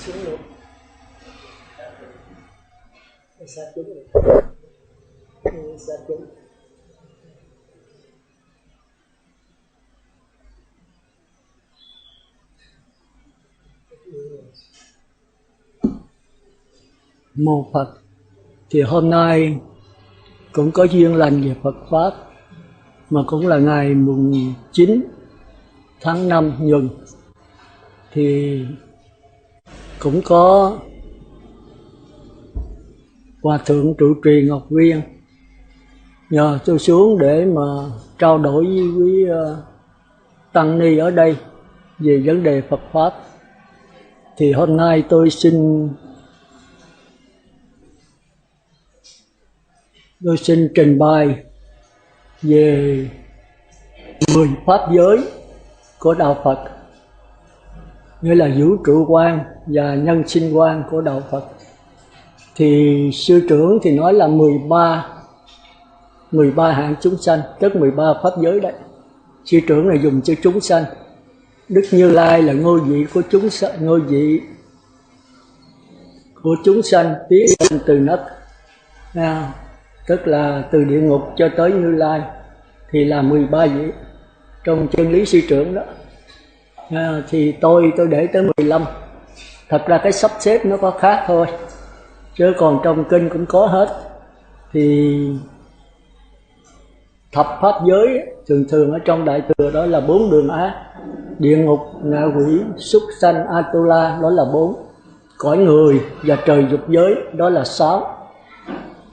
xuống luôn. Xa chúng xa chúng. Mô Phật. Thì hôm nay cũng có duyên lành về Phật Pháp, mà cũng là ngày mùng 9 tháng 5 Nhuần. Thì cũng có Hòa Thượng trụ trì Ngọc Viên nhờ tôi xuống để mà trao đổi với quý Tăng Ni ở đây về vấn đề Phật Pháp. Thì hôm nay tôi xin trình bày về 10 pháp giới của Đạo Phật, nghĩa là vũ trụ quan và nhân sinh quan của Đạo Phật. Thì sư trưởng thì nói là 13 hạng chúng sanh, tức 13 pháp giới đấy. Sư trưởng này dùng cho chúng sanh. Đức Như Lai là ngôi vị của chúng sanh, ngôi vị của chúng sanh tiến lên từ đất, tức là từ địa ngục cho tới Như Lai thì là 13 vị trong chân lý sư trưởng đó. Thì tôi để tới 15. Thật ra cái sắp xếp nó có khác thôi, chứ còn trong kinh cũng có hết. Thì thập pháp giới thường ở trong Đại Thừa đó là 4 đường ác: địa ngục, ngạ quỷ, súc sanh, Atula, đó là 4. Cõi người và trời dục giới đó là 6.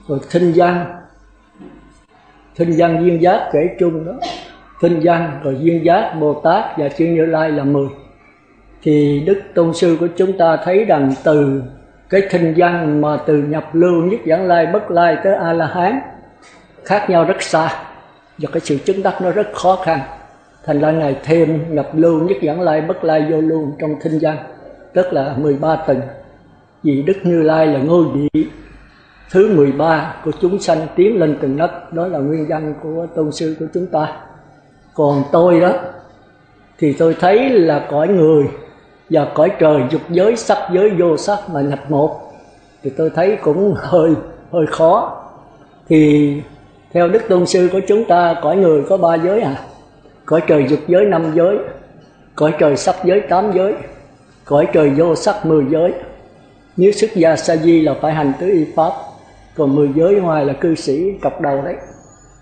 Rồi thinh văn duyên giác kể chung đó, thinh văn rồi duyên giác Bồ Tát và chư Như Lai là 10. Thì Đức Tôn Sư của chúng ta thấy rằng từ cái thinh văn mà từ nhập lưu, nhất vãng lai, bất lai tới A La Hán khác nhau rất xa, và cái sự chứng đắc nó rất khó khăn. Thành ra Ngài thêm nhập lưu, nhất vãng lai, bất lai, vô lưu trong thinh văn, tức là 13 tầng. Vì Đức Như Lai là ngôi vị thứ 13 của chúng sanh tiến lên từng đất, đó là nguyên văn của Tôn Sư của chúng ta. Còn tôi đó thì tôi thấy là cõi người và cõi trời dục giới, sắc giới, vô sắc mà nhập một thì tôi thấy cũng hơi khó. Thì theo Đức Tôn Sư của chúng ta, cõi người có 3 giới cõi trời dục giới 5 giới, cõi trời sắc giới 8 giới, cõi trời vô sắc 10 giới. Nếu xuất gia sa di là phải hành tứ y pháp, còn 10 giới ngoài là cư sĩ cọc đầu đấy,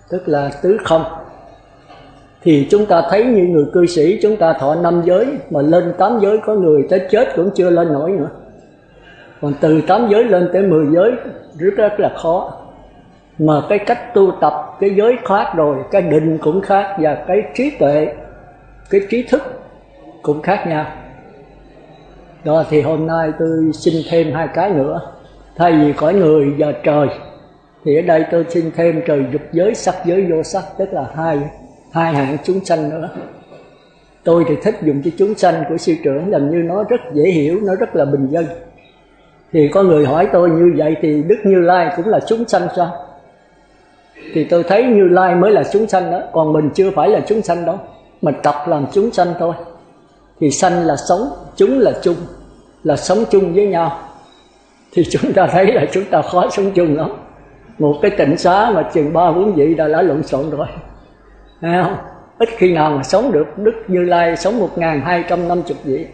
tức là tứ không. Thì chúng ta thấy như người cư sĩ chúng ta thọ 5 giới mà lên 8 giới, có người tới chết cũng chưa lên nổi nữa. Còn từ 8 giới lên tới 10 giới rất là khó. Mà cái cách tu tập cái giới khác rồi, cái định cũng khác, và cái trí tuệ, cái trí thức cũng khác nhau. Đó, thì hôm nay tôi xin thêm 2 cái nữa. Thay vì cõi người và trời thì ở đây tôi xin thêm trời dục giới, sắc giới, vô sắc, tức là hai hạng chúng sanh nữa. Tôi thì thích dùng cho chúng sanh của sư trưởng, làm như nó rất dễ hiểu, nó rất là bình dân. Thì có người hỏi tôi như vậy thì Đức Như Lai cũng là chúng sanh sao? Thì tôi thấy Như Lai mới là chúng sanh đó, còn mình chưa phải là chúng sanh đâu, mình tập làm chúng sanh thôi. Thì sanh là sống, chúng là chung, là sống chung với nhau. Thì chúng ta thấy là chúng ta khó sống chung lắm. Một cái tịnh xá mà chừng 3-4 vị đã lộn xộn rồi, thấy không? Ít khi nào mà sống được. Đức Như Lai sống 1250 vị.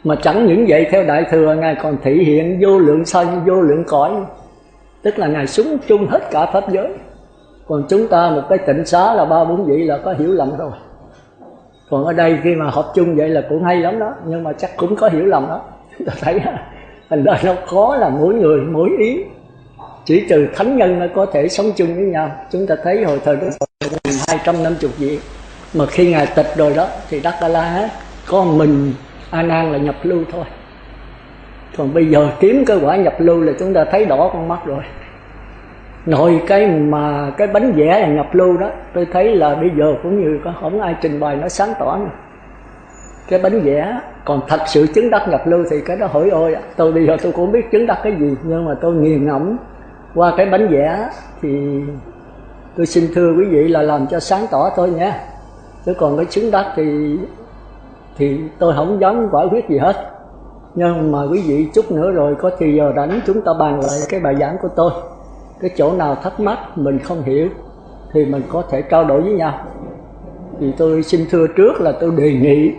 Mà chẳng những vậy, theo Đại Thừa Ngài còn thị hiện vô lượng sanh, vô lượng cõi, tức là Ngài sống chung hết cả pháp giới. Còn chúng ta một cái tịnh xá là 3-4 vị là có hiểu lầm rồi. Còn ở đây khi mà họp chung vậy là cũng hay lắm đó, nhưng mà chắc cũng có hiểu lầm đó. Chúng ta thấy thành ra nó khó là mỗi người mỗi ý. Chỉ trừ thánh nhân mới có thể sống chung với nhau. Chúng ta thấy hồi thời Đức Phật 250 vị, mà khi Ngài tịch rồi đó thì đắc A La Hán, có mình A Nan là nhập lưu thôi. Còn bây giờ kiếm cái quả nhập lưu là chúng ta thấy đỏ con mắt rồi. Nội cái bánh vẽ là nhập lưu đó, tôi thấy là bây giờ cũng như không ai trình bày nó sáng tỏ nữa. Cái bánh vẽ, còn thật sự chứng đắc nhập lưu thì cái đó hỡi ôi. Tôi bây giờ tôi cũng không biết chứng đắc cái gì, nhưng mà tôi nghiền ngẫm qua cái bánh vẽ thì tôi xin thưa quý vị là làm cho sáng tỏ thôi nhé. Chứ còn cái chứng đắc thì tôi không dám quả quyết gì hết. Nhưng mà quý vị chút nữa rồi có thì giờ rảnh chúng ta bàn lại cái bài giảng của tôi. Cái chỗ nào thắc mắc mình không hiểu thì mình có thể trao đổi với nhau. Thì tôi xin thưa trước là tôi đề nghị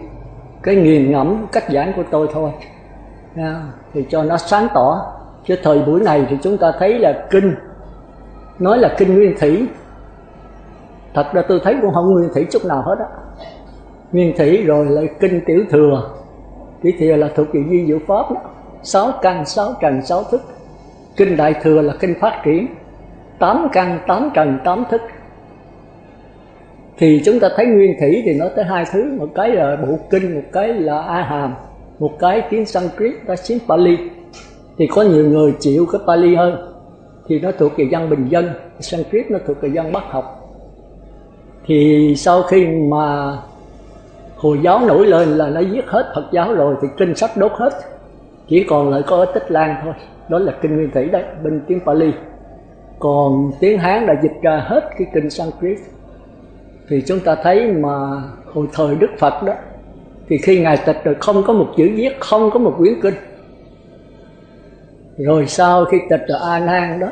cái nghiền ngẫm cách giảng của tôi thôi, thì cho nó sáng tỏ. Chứ thời buổi này thì chúng ta thấy là kinh, nói là kinh nguyên thủy, thật ra tôi thấy cũng không nguyên thủy chút nào hết á. Nguyên thủy rồi lại kinh tiểu thừa. Tiểu thừa là thuộc về vi diệu pháp đó, 6 căn, 6 trần, 6 thức. Kinh đại thừa là kinh phát triển, 8 căn, 8 trần, 8 thức. Thì chúng ta thấy nguyên thủy thì nói tới hai thứ, một cái là bộ kinh, một cái là A Hàm, một cái tiếng Sanskrit, ta tiếng Pali. Thì có nhiều người chịu cái Pali hơn, thì nó thuộc về văn bình dân, Sanskrit nó thuộc về văn bác học. Thì sau khi mà Hồi giáo nổi lên là nó giết hết Phật giáo rồi, thì kinh sách đốt hết, chỉ còn lại có ở Tích Lan thôi, đó là kinh nguyên thủy đấy, bên tiếng Pali. Còn tiếng Hán đã dịch ra hết cái kinh Sanskrit. Thì chúng ta thấy mà hồi thời Đức Phật đó, thì khi Ngài tịch rồi không có một chữ viết, không có một quyển kinh. Rồi sau khi tịch rồi A Nan đó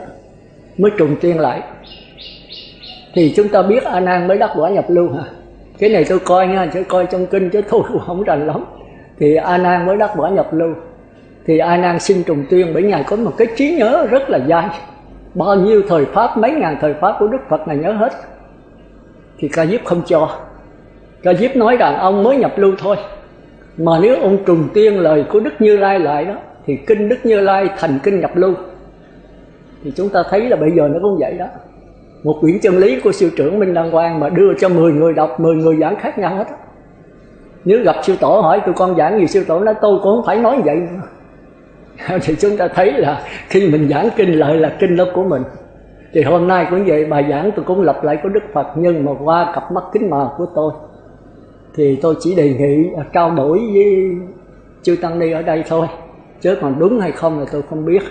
mới trùng tiên lại. Thì chúng ta biết A Nan mới đắc quả nhập lưu hả? Cái này tôi coi nha, chứ coi trong kinh chứ tôi cũng không rành lắm. Thì A Nan mới đắc quả nhập lưu. Thì A Nan xin trùng tuyên bởi Ngài có một cái trí nhớ rất là dai. Bao nhiêu thời pháp, mấy ngàn thời pháp của Đức Phật Ngài nhớ hết. Thì Ca Diếp không cho. Ca Diếp nói rằng ông mới nhập lưu thôi, mà nếu ông trùng tiên lời của Đức Như Lai lại đó, thì kinh Đức Như Lai thành kinh nhập lưu. Thì chúng ta thấy là bây giờ nó cũng vậy đó. Một quyển chân lý của sư trưởng Minh Đăng Quang mà đưa cho 10 người đọc, 10 người giảng khác nhau hết. Nếu gặp sư tổ hỏi tôi con giảng gì, sư tổ nói tôi cũng không phải nói vậy nữa. Thì chúng ta thấy là khi mình giảng kinh lợi là kinh đó của mình. Thì hôm nay cũng vậy, bài giảng tôi cũng lặp lại của Đức Phật, nhưng mà qua cặp mắt kính mờ của tôi. Thì tôi chỉ đề nghị trao đổi với chư Tăng Ni ở đây thôi, chứ còn đúng hay không là tôi không biết.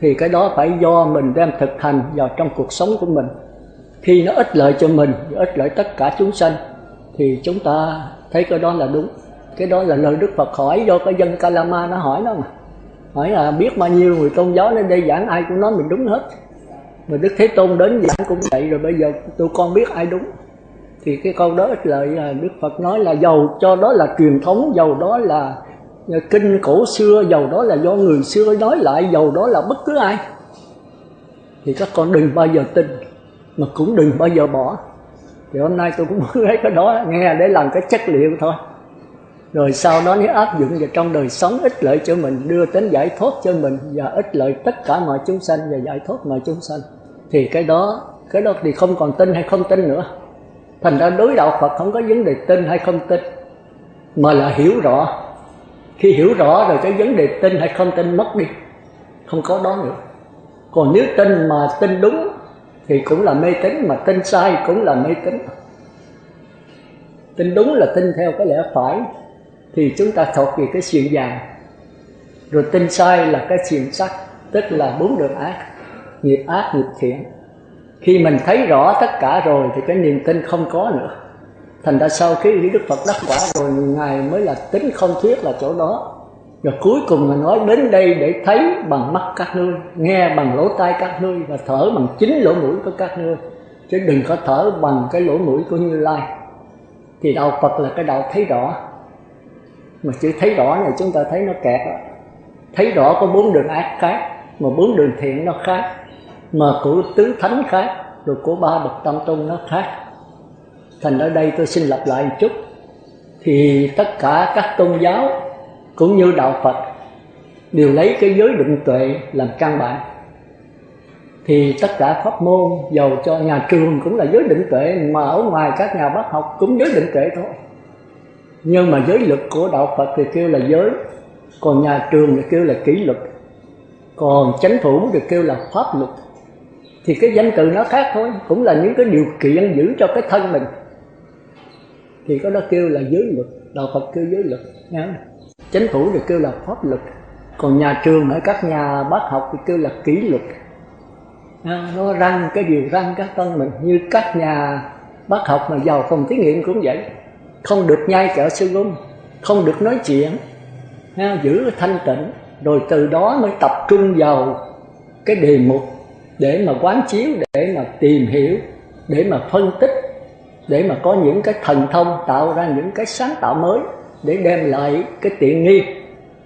Thì cái đó phải do mình đem thực hành vào trong cuộc sống của mình. Khi nó ích lợi cho mình, ích lợi tất cả chúng sanh, thì chúng ta thấy cái đó là đúng. Cái đó là lời Đức Phật hỏi, do cái dân Kalama nó hỏi đó mà. Hỏi là biết bao nhiêu người tôn giáo đến đây giảng ai cũng nói mình đúng hết. Mà Đức Thế Tôn đến giảng cũng vậy, rồi bây giờ tụi con biết ai đúng. Thì cái câu đó ích lợi là Đức Phật nói là dầu cho đó là truyền thống, dầu đó là kinh cổ xưa, dầu đó là do người xưa nói lại, dầu đó là bất cứ ai, thì các con đừng bao giờ tin, mà cũng đừng bao giờ bỏ. Thì hôm nay tôi cũng muốn lấy cái đó nghe để làm cái chất liệu thôi. Rồi sau đó nếu áp dụng vào trong đời sống, ích lợi cho mình, đưa đến giải thoát cho mình, và ích lợi tất cả mọi chúng sanh, và giải thoát mọi chúng sanh, thì cái đó thì không còn tin hay không tin nữa. Thành ra đối đạo Phật không có vấn đề tin hay không tin, mà là hiểu rõ. Khi hiểu rõ rồi cái vấn đề tin hay không tin mất đi, không có đó nữa. Còn nếu tin mà tin đúng thì cũng là mê tín, mà tin sai cũng là mê tín. Tin đúng là tin theo cái lẽ phải, thì chúng ta thuộc về cái xiềng vàng. Rồi tin sai là cái xiềng sắt, tức là 4 đường ác, nghiệp ác, nghiệp thiện. Khi mình thấy rõ tất cả rồi thì cái niềm tin không có nữa. Thành ra sau khi Đức Phật đắc quả rồi, Ngài mới là tính không thuyết là chỗ đó. Rồi cuối cùng Ngài nói đến đây để thấy bằng mắt các ngươi, nghe bằng lỗ tai các ngươi, và thở bằng chính lỗ mũi của các ngươi, chứ đừng có thở bằng cái lỗ mũi của Như Lai. Thì đạo Phật là cái đạo thấy rõ. Mà chữ thấy rõ này chúng ta thấy nó kẹt đó. Thấy rõ có 4 đường ác khác, mà 4 đường thiện nó khác, mà của tứ thánh khác, rồi của 3 bậc tam tôn nó khác. Thành ở đây tôi xin lặp lại một chút. Thì tất cả các tôn giáo cũng như đạo Phật đều lấy cái giới định tuệ làm căn bản. Thì tất cả pháp môn, dầu cho nhà trường cũng là giới định tuệ, mà ở ngoài các nhà bác học cũng giới định tuệ thôi. Nhưng mà giới luật của đạo Phật thì kêu là giới, còn nhà trường thì kêu là kỷ luật, còn chánh phủ thì kêu là pháp luật. Thì cái danh từ nó khác thôi, cũng là những cái điều kiện giữ cho cái thân mình. Thì cái đó kêu là giới luật, đạo Phật kêu giới luật nha. Chánh phủ thì kêu là pháp luật, còn nhà trường ở các nhà bác học thì kêu là kỷ luật. Nó răng cái điều răng các con mình. Như các nhà bác học mà vào phòng thí nghiệm cũng vậy, không được nhai kẹo sư gum, không được nói chuyện, giữ thanh tịnh, rồi từ đó mới tập trung vào cái đề mục để mà quán chiếu, để mà tìm hiểu, để mà phân tích, để mà có những cái thần thông tạo ra những cái sáng tạo mới để đem lại cái tiện nghi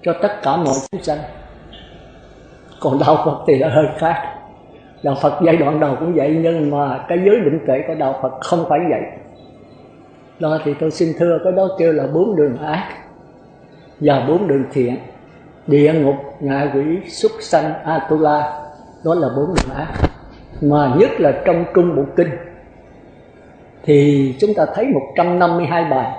cho tất cả mọi chúng sanh. Còn đạo Phật thì là hơi khác. Đạo Phật giai đoạn đầu cũng vậy, nhưng mà cái giới định tuệ của đạo Phật không phải vậy. Đó thì tôi xin thưa, cái đó kêu là 4 đường ác và 4 đường thiện. Địa ngục, ngạ quỷ, súc sanh, Atula, đó là 4 đường ác. Mà nhất là trong Trung Bộ Kinh thì chúng ta thấy 152 bài,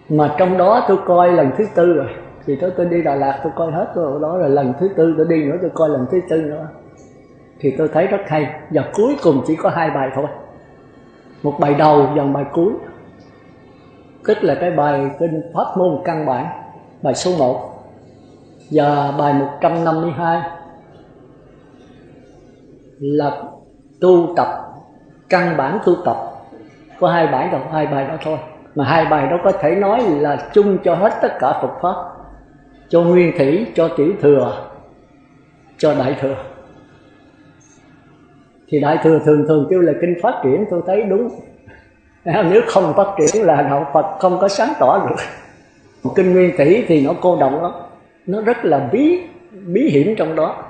mà trong đó tôi coi lần thứ 4 rồi. Thì tôi đi Đà Lạt tôi coi hết rồi, đó là lần thứ 4 tôi đi nữa, tôi coi lần thứ 4 nữa. Thì tôi thấy rất hay, và cuối cùng chỉ có 2 bài thôi. Một bài đầu và một bài cuối, tức là cái bài kinh Pháp môn căn bản, bài số 1, và bài 152 là tu tập, căn bản tu tập. Có 2 bài đâu, 2 bài đó thôi. Mà 2 bài đó có thể nói là chung cho hết tất cả Phật Pháp, cho Nguyên Thủy, cho Tiểu Thừa, cho Đại Thừa. Thì Đại Thừa thường kêu là kinh phát triển, tôi thấy đúng. Nếu không phát triển là đạo Phật không có sáng tỏ được. Kinh Nguyên Thủy thì nó cô đọng lắm, nó rất là bí hiểm trong đó.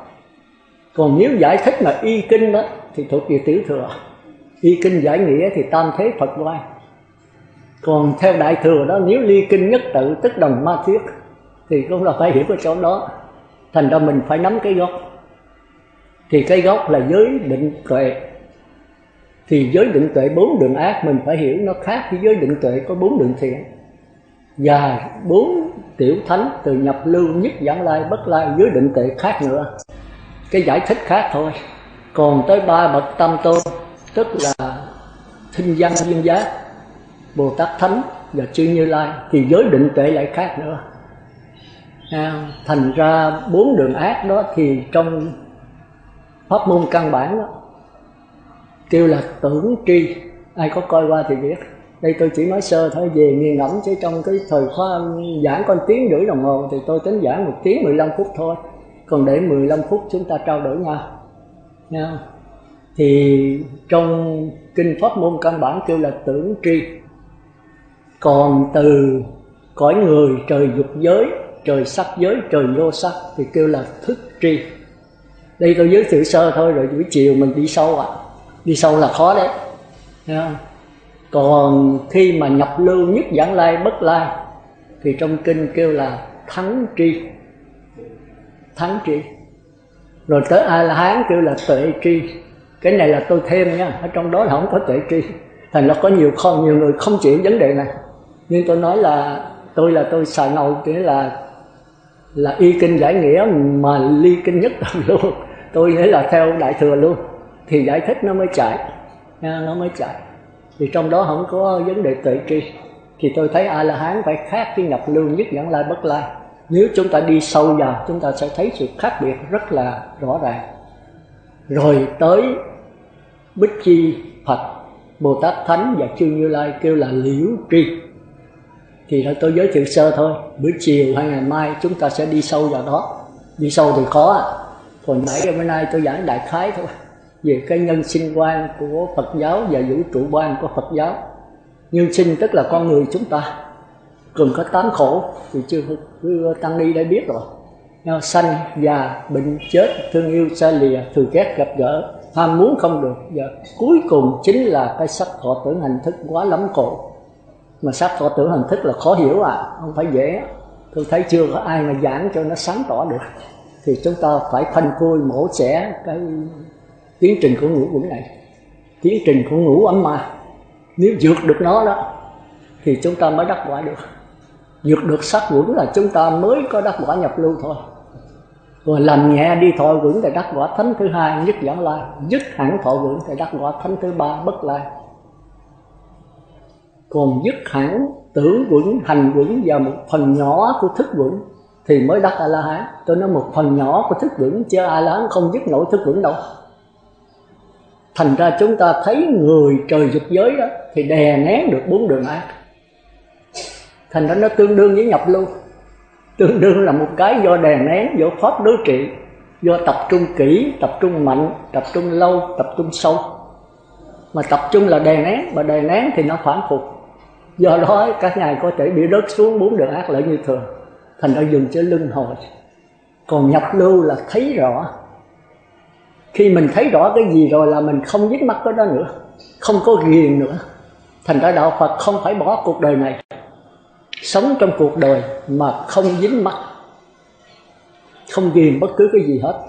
Còn nếu giải thích mà y kinh đó thì thuộc về Tiểu Thừa. Y kinh giải nghĩa thì tam thế Phật quan. Còn theo Đại Thừa đó, nếu ly kinh nhất tự tức đồng ma thuyết thì cũng là phải hiểu ở chỗ đó. Thành ra mình phải nắm cái gốc. Thì cái gốc là giới định tuệ. Thì giới định tuệ 4 đường ác mình phải hiểu nó khác với giới định tuệ có 4 đường thiện. Và 4 tiểu thánh từ nhập lưu, nhất giảng lai, bất lai, giới định tuệ khác nữa. Cái giải thích khác thôi. Còn tới 3 bậc tam tôn, tức là Thinh Văn Duyên Giác, Bồ Tát Thánh và Chư Như Lai, thì giới định tuệ lại khác nữa. Thành ra 4 đường ác đó thì trong pháp môn căn bản đó kêu là tưởng tri. Ai có coi qua thì biết. Đây tôi chỉ nói sơ thôi, về nghiền ngẫm, chứ trong cái thời khóa giảng có 1 tiếng rưỡi đồng hồ thì tôi tính giảng 1 tiếng 15 phút thôi. Còn để 15 phút chúng ta trao đổi nhau. Thì trong kinh pháp môn căn bản kêu là tưởng tri. Còn từ cõi người, trời dục giới, trời sắc giới, trời vô sắc thì kêu là thức tri. Đây tôi giới thiệu sơ thôi, rồi buổi chiều mình đi sâu ạ. Đi sâu là khó đấy. Còn khi mà nhập lưu, nhất giảng lai, bất lai thì trong kinh kêu là thắng tri. Thắng tri. Rồi tới A-la-hán kêu là tuệ tri. Cái này là tôi thêm nha, ở trong đó là không có tuệ tri. Thành ra có nhiều người không chịu vấn đề này. Nhưng tôi nói là tôi xài ngầu, nghĩa là y kinh giải nghĩa mà ly kinh nhất tự luôn. Tôi nghĩ là theo Đại Thừa luôn thì giải thích nó mới chạy. Thì trong đó không có vấn đề tuệ tri. Thì tôi thấy A-la-hán phải khác với nhập lưu, nhất giảng lai, bất lai. Nếu chúng ta đi sâu vào, chúng ta sẽ thấy sự khác biệt rất là rõ ràng. Rồi tới Bích Chi Phật, Bồ Tát Thánh và Chư Như Lai kêu là liễu tri. Thì là tôi giới thiệu sơ thôi. Bữa chiều hay ngày mai chúng ta sẽ đi sâu vào đó. Đi sâu thì khó. Còn nãy bữa nay tôi giảng đại khái thôi, về cái nhân sinh quan của Phật giáo và vũ trụ quan của Phật giáo. Nhân sinh tức là con người chúng ta gồm có 8 khổ, thì chưa tăng ni đã biết rồi. Sanh, già, bệnh, chết, thương yêu, xa lìa, thù ghét, gặp gỡ, ham muốn không được, và cuối cùng chính là cái sắc thọ tưởng hành thức quá lắm khổ. Mà sắc thọ tưởng hành thức là khó hiểu không phải dễ. Tôi thấy chưa có ai mà giảng cho nó sáng tỏ được. Thì chúng ta phải phanh phui mổ xẻ cái tiến trình của ngũ uẩn này, tiến trình của ngũ ấm ma. Nếu vượt được nó đó thì chúng ta mới đắc quả được. Vượt được sắc uẩn là chúng ta mới có đắc quả nhập lưu thôi. Rồi làm nhẹ đi thọ uẩn thì đắc quả thánh thứ 2, nhất giảng lai. Dứt hẳn thọ uẩn thì đắc quả thánh thứ 3, bất lai. Còn dứt hẳn tưởng uẩn, hành uẩn và một phần nhỏ của thức uẩn thì mới đắc A-la-hán. Tôi nói một phần nhỏ của thức uẩn, chứ A-la-hán không dứt nổi thức uẩn đâu. Thành ra chúng ta thấy người trời dục giới đó thì đè nén được 4 đường ác. Thành ra nó tương đương với nhập lưu. tương đương là một cái do đè nén, do pháp đối trị, do tập trung kỹ, tập trung mạnh, tập trung lâu, tập trung sâu. Mà tập trung là đè nén, mà đè nén thì nó phản phục. Do đó các ngài có thể bị rớt xuống 4 đường ác lại như thường, thành ra dùng chữ luân hồi. Còn nhập lưu là thấy rõ. Khi mình thấy rõ cái gì rồi là mình không dính mắc cái đó nữa, không có ghiền nữa. Thành ra đạo Phật không phải bỏ cuộc đời này, sống trong cuộc đời mà không dính mắc, không ghiền bất cứ cái gì hết.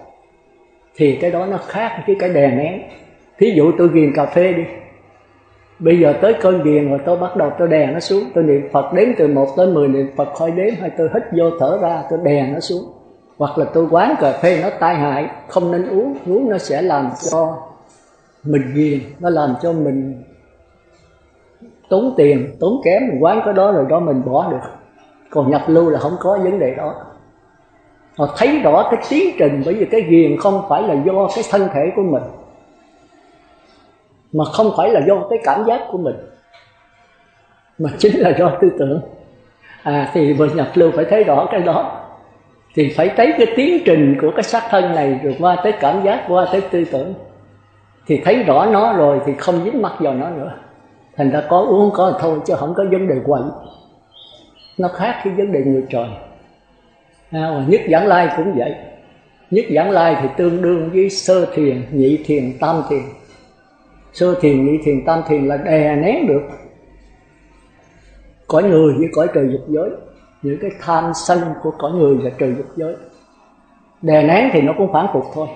Thì cái đó nó khác với cái đè nén. Thí dụ tôi ghiền cà phê đi, bây giờ tới cơn ghiền rồi tôi bắt đầu tôi đè nó xuống. Tôi niệm Phật đếm từ 1 tới 10 niệm Phật khỏi đếm, hay tôi hít vô thở ra tôi đè nó xuống. Hoặc là tôi quán cà phê nó tai hại, không nên uống, uống nó sẽ làm cho mình ghiền, nó làm cho mình tốn tiền, tốn kém. Mình quán cái đó rồi đó mình bỏ được. Còn nhập lưu là không có vấn đề đó. Họ thấy rõ cái tiến trình, bởi vì cái ghiền không phải là do cái thân thể của mình, mà không phải là do cái cảm giác của mình, mà chính là do tư tưởng. Thì vừa nhập lưu phải thấy rõ cái đó. Thì phải thấy cái tiến trình của cái xác thân này, rồi qua tới cảm giác, qua tới tư tưởng. Thì thấy rõ nó rồi thì không dính mắc vào nó nữa. Thành ra có uống có thôi, chứ không có vấn đề quậy. Nó khác với vấn đề người trời. Nhất Giảng Lai cũng vậy. Nhất Giảng Lai thì tương đương với sơ thiền, nhị thiền, tam thiền. Sơ thiền, nhị thiền, tam thiền là đè nén được cõi người với cõi trời dục giới, những cái tham sân của cõi người và trời dục giới. Đè nén thì nó cũng phản phục thôi.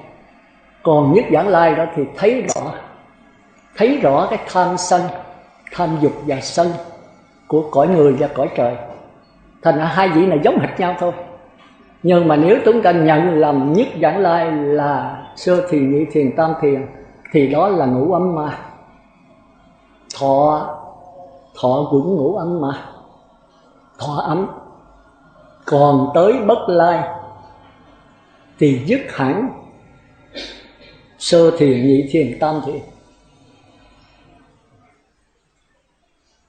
Còn Nhất Giảng Lai đó thì thấy rõ cái tham sân, tham dục và sân của cõi người và cõi trời. Thành ra hai vị này giống hệt nhau thôi. Nhưng mà nếu chúng ta nhận làm Nhất Giảng Lai là sơ thiền, nhị thiền, tam thiền, thì đó là ngũ ấm ma. Thọ cũng ngũ ấm ma, thọ ấm. Còn tới bất lai thì dứt hẳn sơ thiền, nhị thiền, tam thiền.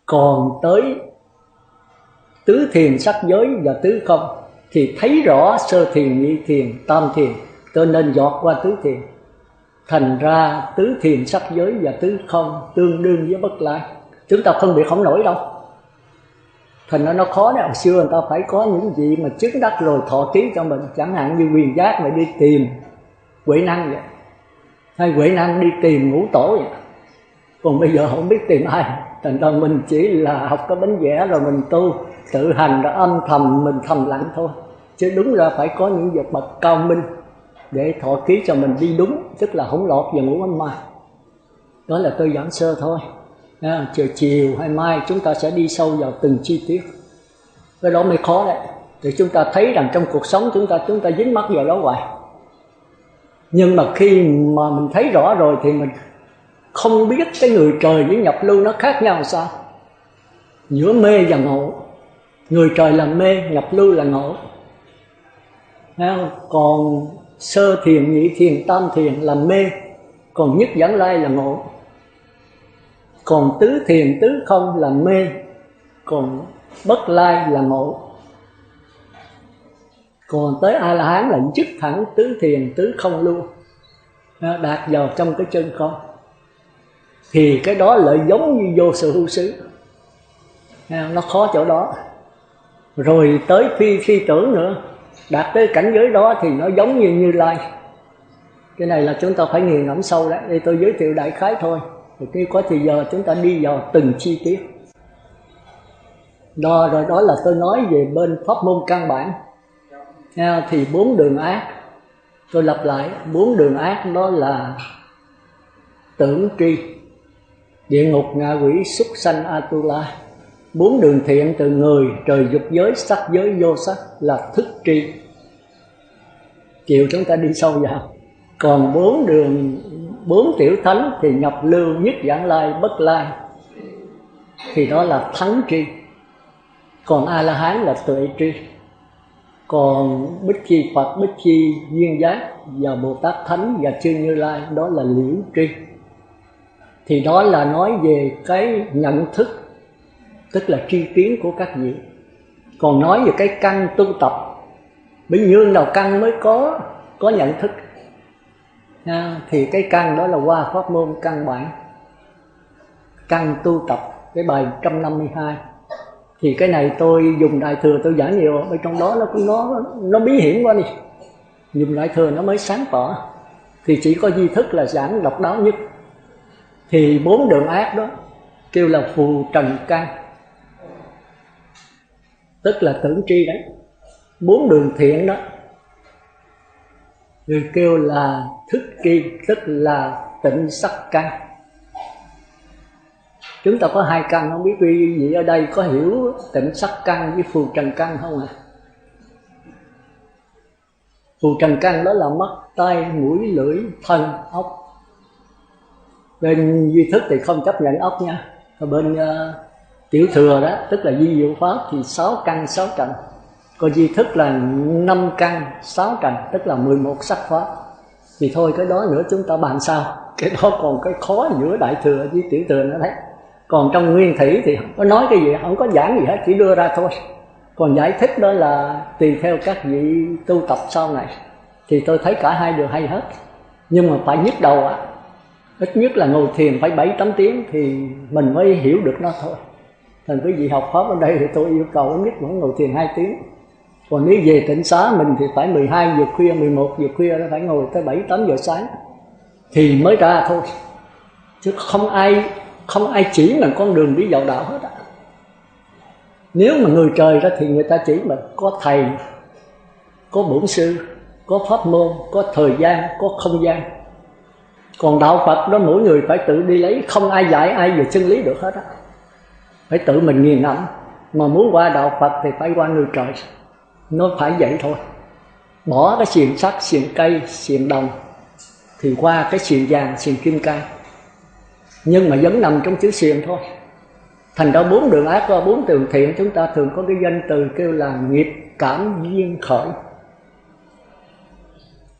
Còn tới tứ thiền sắc giới và tứ không thì thấy rõ sơ thiền, nhị thiền, tam thiền, cho nên dọt qua tứ thiền. Thành ra tứ thiền sắc giới và tứ không tương đương với bất lai. Chúng ta phân biệt không nổi đâu. Thành ra nó khó đấy. Hồi xưa người ta phải có những gì mà chứng đắc rồi thọ ký cho mình. Chẳng hạn như Quyền Giác mà đi tìm Huệ Năng vậy, hay Huệ Năng đi tìm Ngũ Tổ vậy. Còn bây giờ không biết tìm ai. Thành ra mình chỉ là học cái bánh vẽ rồi mình tu, tự hành rồi âm thầm mình thầm lặng thôi. Chứ đúng ra phải có những vật bậc cao minh để thọ ký cho mình đi đúng, tức là không lọt vào ngũ ấm ma. Đó là tôi giảng sơ thôi. Chiều hay mai chúng ta sẽ đi sâu vào từng chi tiết. Cái đó mới khó đấy. Thì chúng ta thấy rằng trong cuộc sống chúng ta dính mắc vào đó hoài. Nhưng mà khi mà mình thấy rõ rồi thì mình không biết cái người trời với nhập lưu nó khác nhau sao. Giữa mê và ngộ. Người trời là mê, nhập lưu là ngộ. Còn sơ thiền, nhị thiền, tam thiền là mê, còn Nhất Giảng Lai là ngộ. Còn tứ thiền, tứ không là mê, còn bất lai là ngộ. Còn tới A-la-hán là dứt thẳng tứ thiền, tứ không lưu, đạt vào trong cái chân không. Thì cái đó lại giống như vô sự hữu xứ. Nó khó chỗ đó. Rồi tới phi tưởng nữa, đạt tới cảnh giới đó thì nó giống như Như Lai. Cái này là chúng ta phải nghiền ngẫm sâu đấy. Đây tôi giới thiệu đại khái thôi. Rồi khi có thì giờ chúng ta đi vào từng chi tiết. Rồi đó là tôi nói về bên pháp môn căn bản. Thì 4 đường ác, tôi lặp lại, 4 đường ác đó là tưởng tri, địa ngục, ngạ quỷ, súc sanh, Atula. 4 đường thiện từ người, trời dục giới, sắc giới, vô sắc là thức tri. Chiều chúng ta đi sâu vào. Còn 4 tiểu thánh thì nhập lưu, Nhất Giảng Lai, bất lai, thì đó là thắng tri. Còn A-la-hán là tuệ tri. Còn Bích Chi Phật, Bích Chi Duyên Giác và Bồ Tát Thánh và Chư Như Lai đó là liễu tri. Thì đó là nói về cái nhận thức, tức là tri kiến của các vị. Còn nói về cái căn tu tập, bấy nhiêu nào căn mới có nhận thức thì cái căn đó là qua pháp môn căn bản, căn tu tập, cái bài 152. Thì cái này tôi dùng Đại Thừa tôi giảng nhiều, ở trong đó nó bí hiểm quá đi, dùng Đại Thừa nó mới sáng tỏ. Thì chỉ có Di Thức là giảng độc đáo nhất. Thì 4 đường ác đó kêu là phù trần căn, tức là tưởng tri đấy. 4 đường thiện đó người kêu là thức tri, tức là tịnh sắc căn. Chúng ta có 2 căn, không biết quý vị ở đây có hiểu tịnh sắc căn với phù trần căn không ạ? Phù trần căn đó là mắt, tai, mũi, lưỡi, thân, ốc. Bên Duy Thức thì không chấp nhận ốc nha. Ở bên Tiểu Thừa đó, tức là Di Diệu Pháp thì 6 căn 6 trần. Còn Duy Thức là 5 căn 6 trần, tức là 11 sắc pháp. Thì thôi cái đó nữa chúng ta bàn sau. Cái đó còn cái khó giữa Đại Thừa với Tiểu Thừa nữa đấy. Còn trong Nguyên Thủy thì không có nói cái gì, không có giảng gì hết, chỉ đưa ra thôi. Còn giải thích đó là tùy theo các vị tu tập sau này. Thì tôi thấy cả hai đều hay hết. Nhưng mà phải nhức đầu ạ. Ít nhất là ngồi thiền phải 7-8 tiếng thì mình mới hiểu được nó thôi. Thành quý vị học Pháp ở đây thì tôi yêu cầu ít nhất vẫn ngồi thiền 2 tiếng. Còn nếu về tịnh xá mình thì phải 12 giờ khuya, 11 giờ khuya nó phải ngồi tới 7-8 giờ sáng thì mới ra thôi. Chứ không ai chỉ mình con đường đi vào đạo hết á. Nếu mà người trời ra thì người ta chỉ mình, có thầy, có bổn sư, có pháp môn, có thời gian, có không gian. Còn đạo Phật đó mỗi người phải tự đi lấy, không ai dạy ai về chân lý được hết á. Phải tự mình nghiền ngẫm. Mà muốn qua đạo Phật thì phải qua người trời. Nó phải vậy thôi. Bỏ cái xiềng sắt, xiềng cây, xiềng đồng thì qua cái xiềng vàng, xiềng kim cang. Nhưng mà vẫn nằm trong chữ xiềng thôi. Thành ra 4 đường ác và 4 đường thiện chúng ta thường có cái danh từ kêu là nghiệp cảm duyên khởi.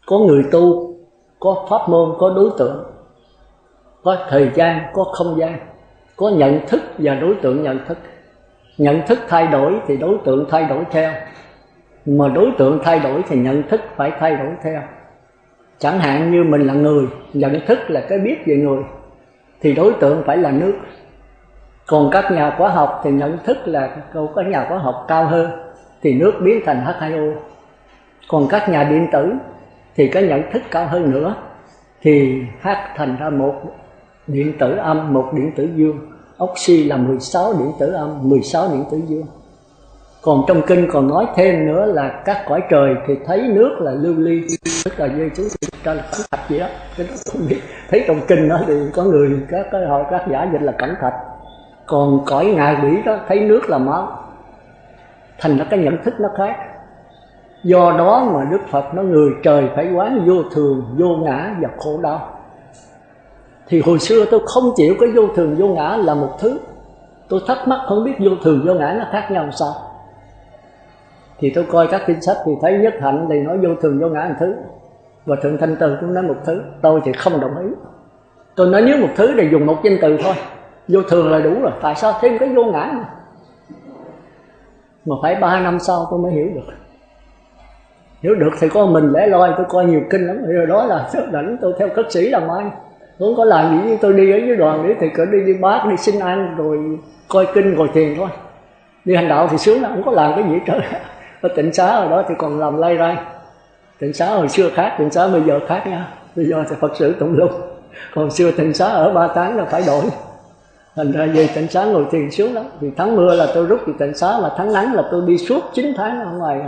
Có người tu, có pháp môn, có đối tượng, có thời gian, có không gian, có nhận thức và đối tượng nhận thức. Nhận thức thay đổi thì đối tượng thay đổi theo, mà đối tượng thay đổi thì nhận thức phải thay đổi theo. Chẳng hạn như mình là người, nhận thức là cái biết về người thì đối tượng phải là nước. Còn các nhà khoa học thì nhận thức là có nhà khoa học cao hơn thì nước biến thành H2O. Còn các nhà điện tử thì cái nhận thức cao hơn nữa thì H thành ra một điện tử âm, một điện tử dương. Oxy là 16 điện tử âm, 16 điện tử dương. Còn trong kinh còn nói thêm nữa là các cõi trời thì thấy nước là lưu ly, tức là dây chú ra là cẩm thạch gì đó. Cái đó không biết. Thấy trong kinh đó thì có người các giả dịch là cẩm thạch. Còn cõi ngạ quỷ đó thấy nước là máu. Thành ra cái nhận thức nó khác. Do đó mà Đức Phật nói người trời phải quán vô thường, vô ngã và khổ đau. Thì hồi xưa tôi không chịu cái vô thường vô ngã là một thứ. Tôi thắc mắc không biết vô thường vô ngã nó khác nhau làm sao. Thì tôi coi các kinh sách thì thấy Nhất Hạnh thì nói vô thường vô ngã một thứ, và Thượng Thanh Từ cũng nói một thứ. Tôi thì không đồng ý. Tôi nói nếu một thứ thì dùng một danh từ thôi, vô thường là đủ rồi, tại sao thêm cái vô ngã nữa? Mà phải 3 năm sau tôi mới hiểu được. Hiểu được thì có mình lẻ loi, tôi coi nhiều kinh lắm. Rồi đó là rảnh tôi theo cất sĩ làm ai. Không có làm gì, tôi đi ở dưới đoàn để thì cỡ đi bát, đi xin ăn, rồi coi kinh, rồi thiền thôi. Đi hành đạo thì sướng lắm, không có làm cái gì hết trơn. Ở tịnh xá ở đó thì còn làm lay rai. Tịnh xá hồi xưa khác, tịnh xá bây giờ khác nha. Bây giờ thì Phật sự tụng lung. Còn xưa tịnh xá ở 3 tháng là phải đổi. Thành ra về tịnh xá ngồi thiền sướng lắm. Vì tháng mưa là tôi rút từ tịnh xá, mà tháng nắng là tôi đi suốt 9 tháng ở ngoài.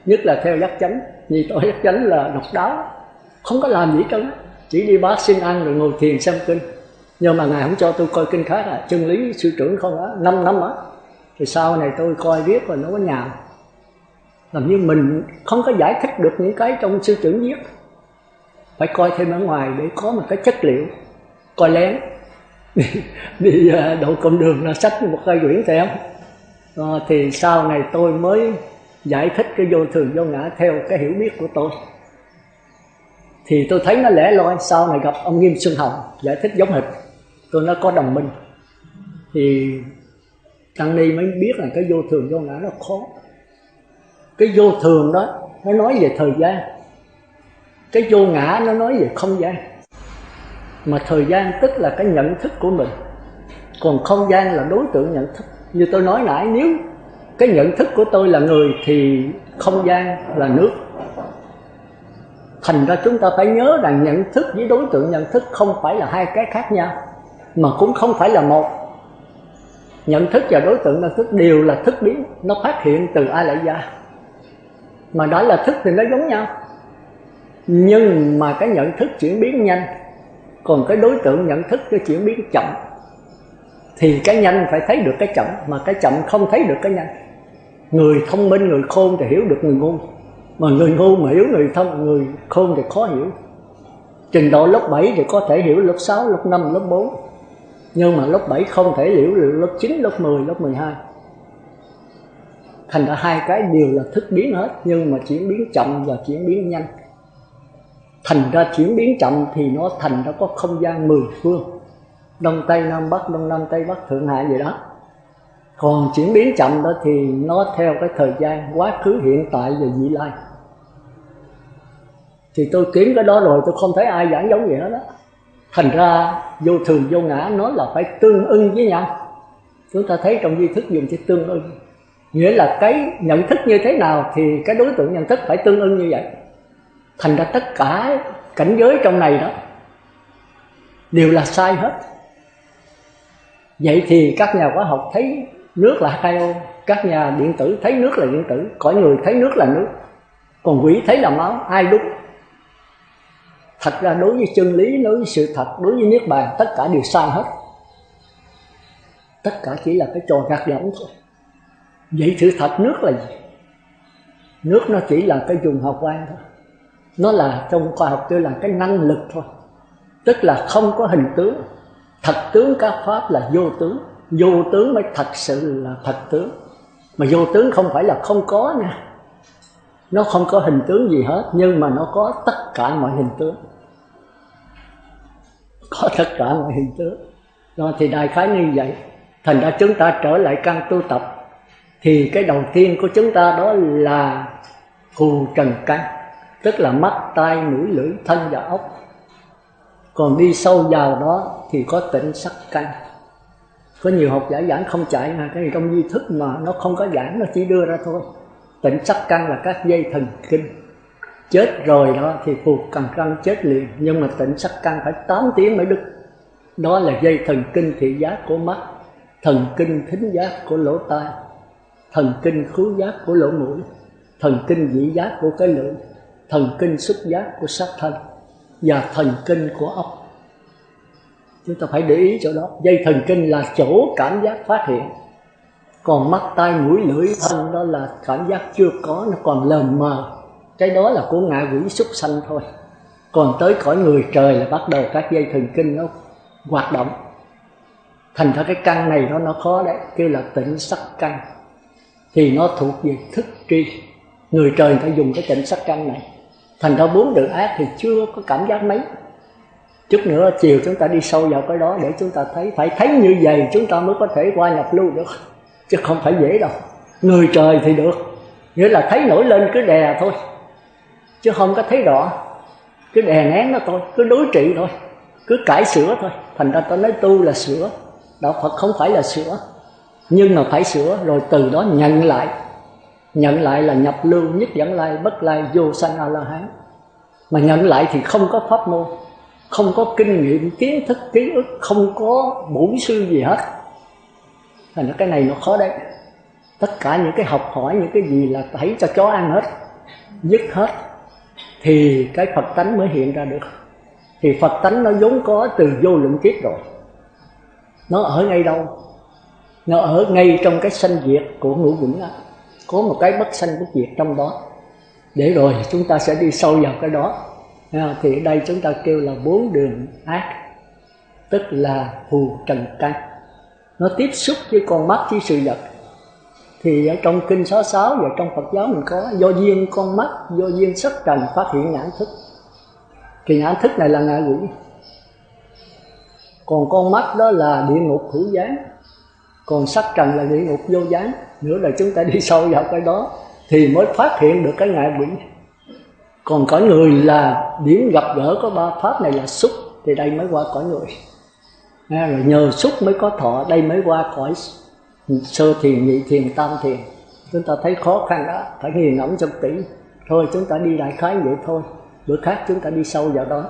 Nhất là theo giác chánh. Vì tôi giác chánh là độc đáo, không có làm gì hết trơn, chỉ đi bát xin ăn rồi ngồi thiền xem kinh. Nhưng mà Ngài không cho tôi coi kinh khác à. Chân lý sư trưởng không á, 5 năm á. Thì sau này tôi coi viết rồi nó có nhào. Làm như mình không có giải thích được những cái trong sư trưởng viết. Phải coi thêm ở ngoài để có một cái chất liệu. Coi lén. Đi độ con đường là sách một cây quyển xem. Thì sau này tôi mới giải thích cái vô thường vô ngã theo cái hiểu biết của tôi. Thì tôi thấy nó lẻ loi. Sau này gặp ông Nghiêm Xuân Hồng giải thích giống hệt. Tôi nói có đồng minh. Thì Tăng ni mới biết là cái vô thường vô ngã nó khó. Cái vô thường đó nó nói về thời gian, cái vô ngã nó nói về không gian. Mà thời gian tức là cái nhận thức của mình, còn không gian là đối tượng nhận thức. Như tôi nói nãy, nếu cái nhận thức của tôi là người thì không gian là nước. Thành ra chúng ta phải nhớ rằng nhận thức với đối tượng nhận thức không phải là hai cái khác nhau, mà cũng không phải là một. Nhận thức và đối tượng nhận thức đều là thức biến, nó phát hiện từ A Lại Gia. Mà đã là thức thì nó giống nhau, nhưng mà cái nhận thức chuyển biến nhanh, còn cái đối tượng nhận thức cái chuyển biến chậm. Thì cái nhanh phải thấy được cái chậm, mà cái chậm không thấy được cái nhanh. Người thông minh, người khôn thì hiểu được người ngu, mà người ngu mà hiểu người khôn thì khó hiểu. Trình độ lớp 7 thì có thể hiểu lớp 6, lớp 5, lớp 4, nhưng mà lớp 7 không thể hiểu được lớp 9, lớp 10, lớp 12. Thành ra hai cái đều là thức biến hết, nhưng mà chuyển biến chậm và chuyển biến nhanh. Thành ra chuyển biến chậm thì nó thành ra có không gian 10 phương, Đông Tây Nam Bắc, Đông Nam Tây Bắc Thượng Hạ gì đó. Còn chuyển biến chậm đó thì nó theo cái thời gian quá khứ, hiện tại và vị lai. Thì tôi kiếm cái đó rồi tôi không thấy ai giảng giống gì hết đó. Thành ra vô thường vô ngã nó là phải tương ưng với nhau. Chúng ta thấy trong duy thức dùng chữ tương ưng, nghĩa là cái nhận thức như thế nào thì cái đối tượng nhận thức phải tương ưng như vậy. Thành ra tất cả cảnh giới trong này đó đều là sai hết. Vậy thì các nhà hóa học thấy nước là H2O, các nhà điện tử thấy nước là điện tử, cõi người thấy nước là nước, còn quỷ thấy là máu, ai đúng? Thật ra đối với chân lý, đối với sự thật, đối với Niết Bàn, tất cả đều sai hết. Tất cả chỉ là cái trò gạt gẫm thôi. Vậy sự thật nước là gì? Nước nó chỉ là cái dùng hào quang thôi. Nó là, trong khoa học kêu là cái năng lực thôi. Tức là không có hình tướng. Thật tướng các pháp là vô tướng. Vô tướng mới thật sự là thật tướng. Mà vô tướng không phải là không có nha. Nó không có hình tướng gì hết, nhưng mà nó có tất cả mọi hình tướng. Có tất cả mọi hình tướng. Đó thì đại khái như vậy. Thành ra chúng ta trở lại căn tu tập, thì cái đầu tiên của chúng ta đó là phù trần căn, tức là mắt, tai, mũi, lưỡi, thân và ốc. Còn đi sâu vào đó thì có tịnh sắc căn. Có nhiều học giả giảng không chạy mà cái này trong duy thức mà nó không có giảng, nó chỉ đưa ra thôi. Tịnh sắc căn là các dây thần kinh. Chết rồi đó thì phù trần căn chết liền, nhưng mà tịnh sắc căn phải 8 tiếng mới đứt. Đó là dây thần kinh thị giác của mắt, thần kinh thính giác của lỗ tai, thần kinh khứu giác của lỗ mũi, thần kinh vị giác của cái lưỡi, thần kinh xúc giác của sắc thân và thần kinh của óc. Chúng ta phải để ý chỗ đó. Dây thần kinh là chỗ cảm giác phát hiện, còn mắt, tai, mũi, lưỡi, thân đó là cảm giác chưa có, nó còn lờ mờ. Cái đó là của ngạ quỷ súc sanh thôi. Còn tới cõi người trời là bắt đầu các dây thần kinh nó hoạt động. Thành ra cái căn này nó khó đấy, kêu là tịnh sắc căn. Thì nó thuộc về thức tri. Người trời người ta dùng cái tịnh sắc căn này. Thành ra 4 đường ác thì chưa có cảm giác mấy. Chút nữa chiều chúng ta đi sâu vào cái đó để chúng ta thấy. Phải thấy như vậy chúng ta mới có thể qua nhập lưu được, chứ không phải dễ đâu. Người trời thì được, nghĩa là thấy nổi lên cứ đè thôi, chứ không có thấy rõ. Cứ đè nén nó thôi, cứ đối trị thôi, cứ cải sửa thôi. Thành ra tôi nói tu là sửa, đạo Phật không phải là sửa, nhưng mà phải sửa rồi từ đó nhận lại. Nhận lại là nhập lưu, nhất dẫn lai, bất lai, vô sanh A-la-hán. Mà nhận lại thì không có pháp môn, không có kinh nghiệm, kiến thức, ký ức, không có bổn sư gì hết. Thành ra cái này nó khó đấy. Tất cả những cái học hỏi, những cái gì là thấy cho chó ăn hết, dứt hết, thì cái Phật tánh mới hiện ra được. Thì Phật tánh nó vốn có từ vô lượng kiếp rồi. Nó ở ngay đâu? Nó ở ngay trong cái sanh diệt của ngũ uẩn đó. Có một cái bất sanh bất diệt trong đó. Để rồi chúng ta sẽ đi sâu vào cái đó. Thì ở đây chúng ta kêu là 4 đường ác, tức là phù trần căn. Nó tiếp xúc với con mắt, với sự vật. Thì ở trong Kinh 66 và trong Phật giáo mình có do duyên con mắt, do duyên sắc trần phát hiện nhãn thức. Thì nhãn thức này là ngạ quỷ. Còn con mắt đó là địa ngục hữu gián. Còn sắc trần là địa ngục vô gián. Nữa là chúng ta đi sâu vào cái đó thì mới phát hiện được cái ngạ quỷ. Còn cõi người là điểm gặp gỡ có ba pháp này là xúc, thì đây mới qua cõi người. Rồi nhờ xúc mới có thọ, đây mới qua cõi sơ thiền, nhị thiền, tam thiền. Chúng ta thấy khó khăn đó, phải nghiền ngẫm cho kỹ. Thôi chúng ta đi đại khái vậy thôi, bữa khác chúng ta đi sâu vào đó.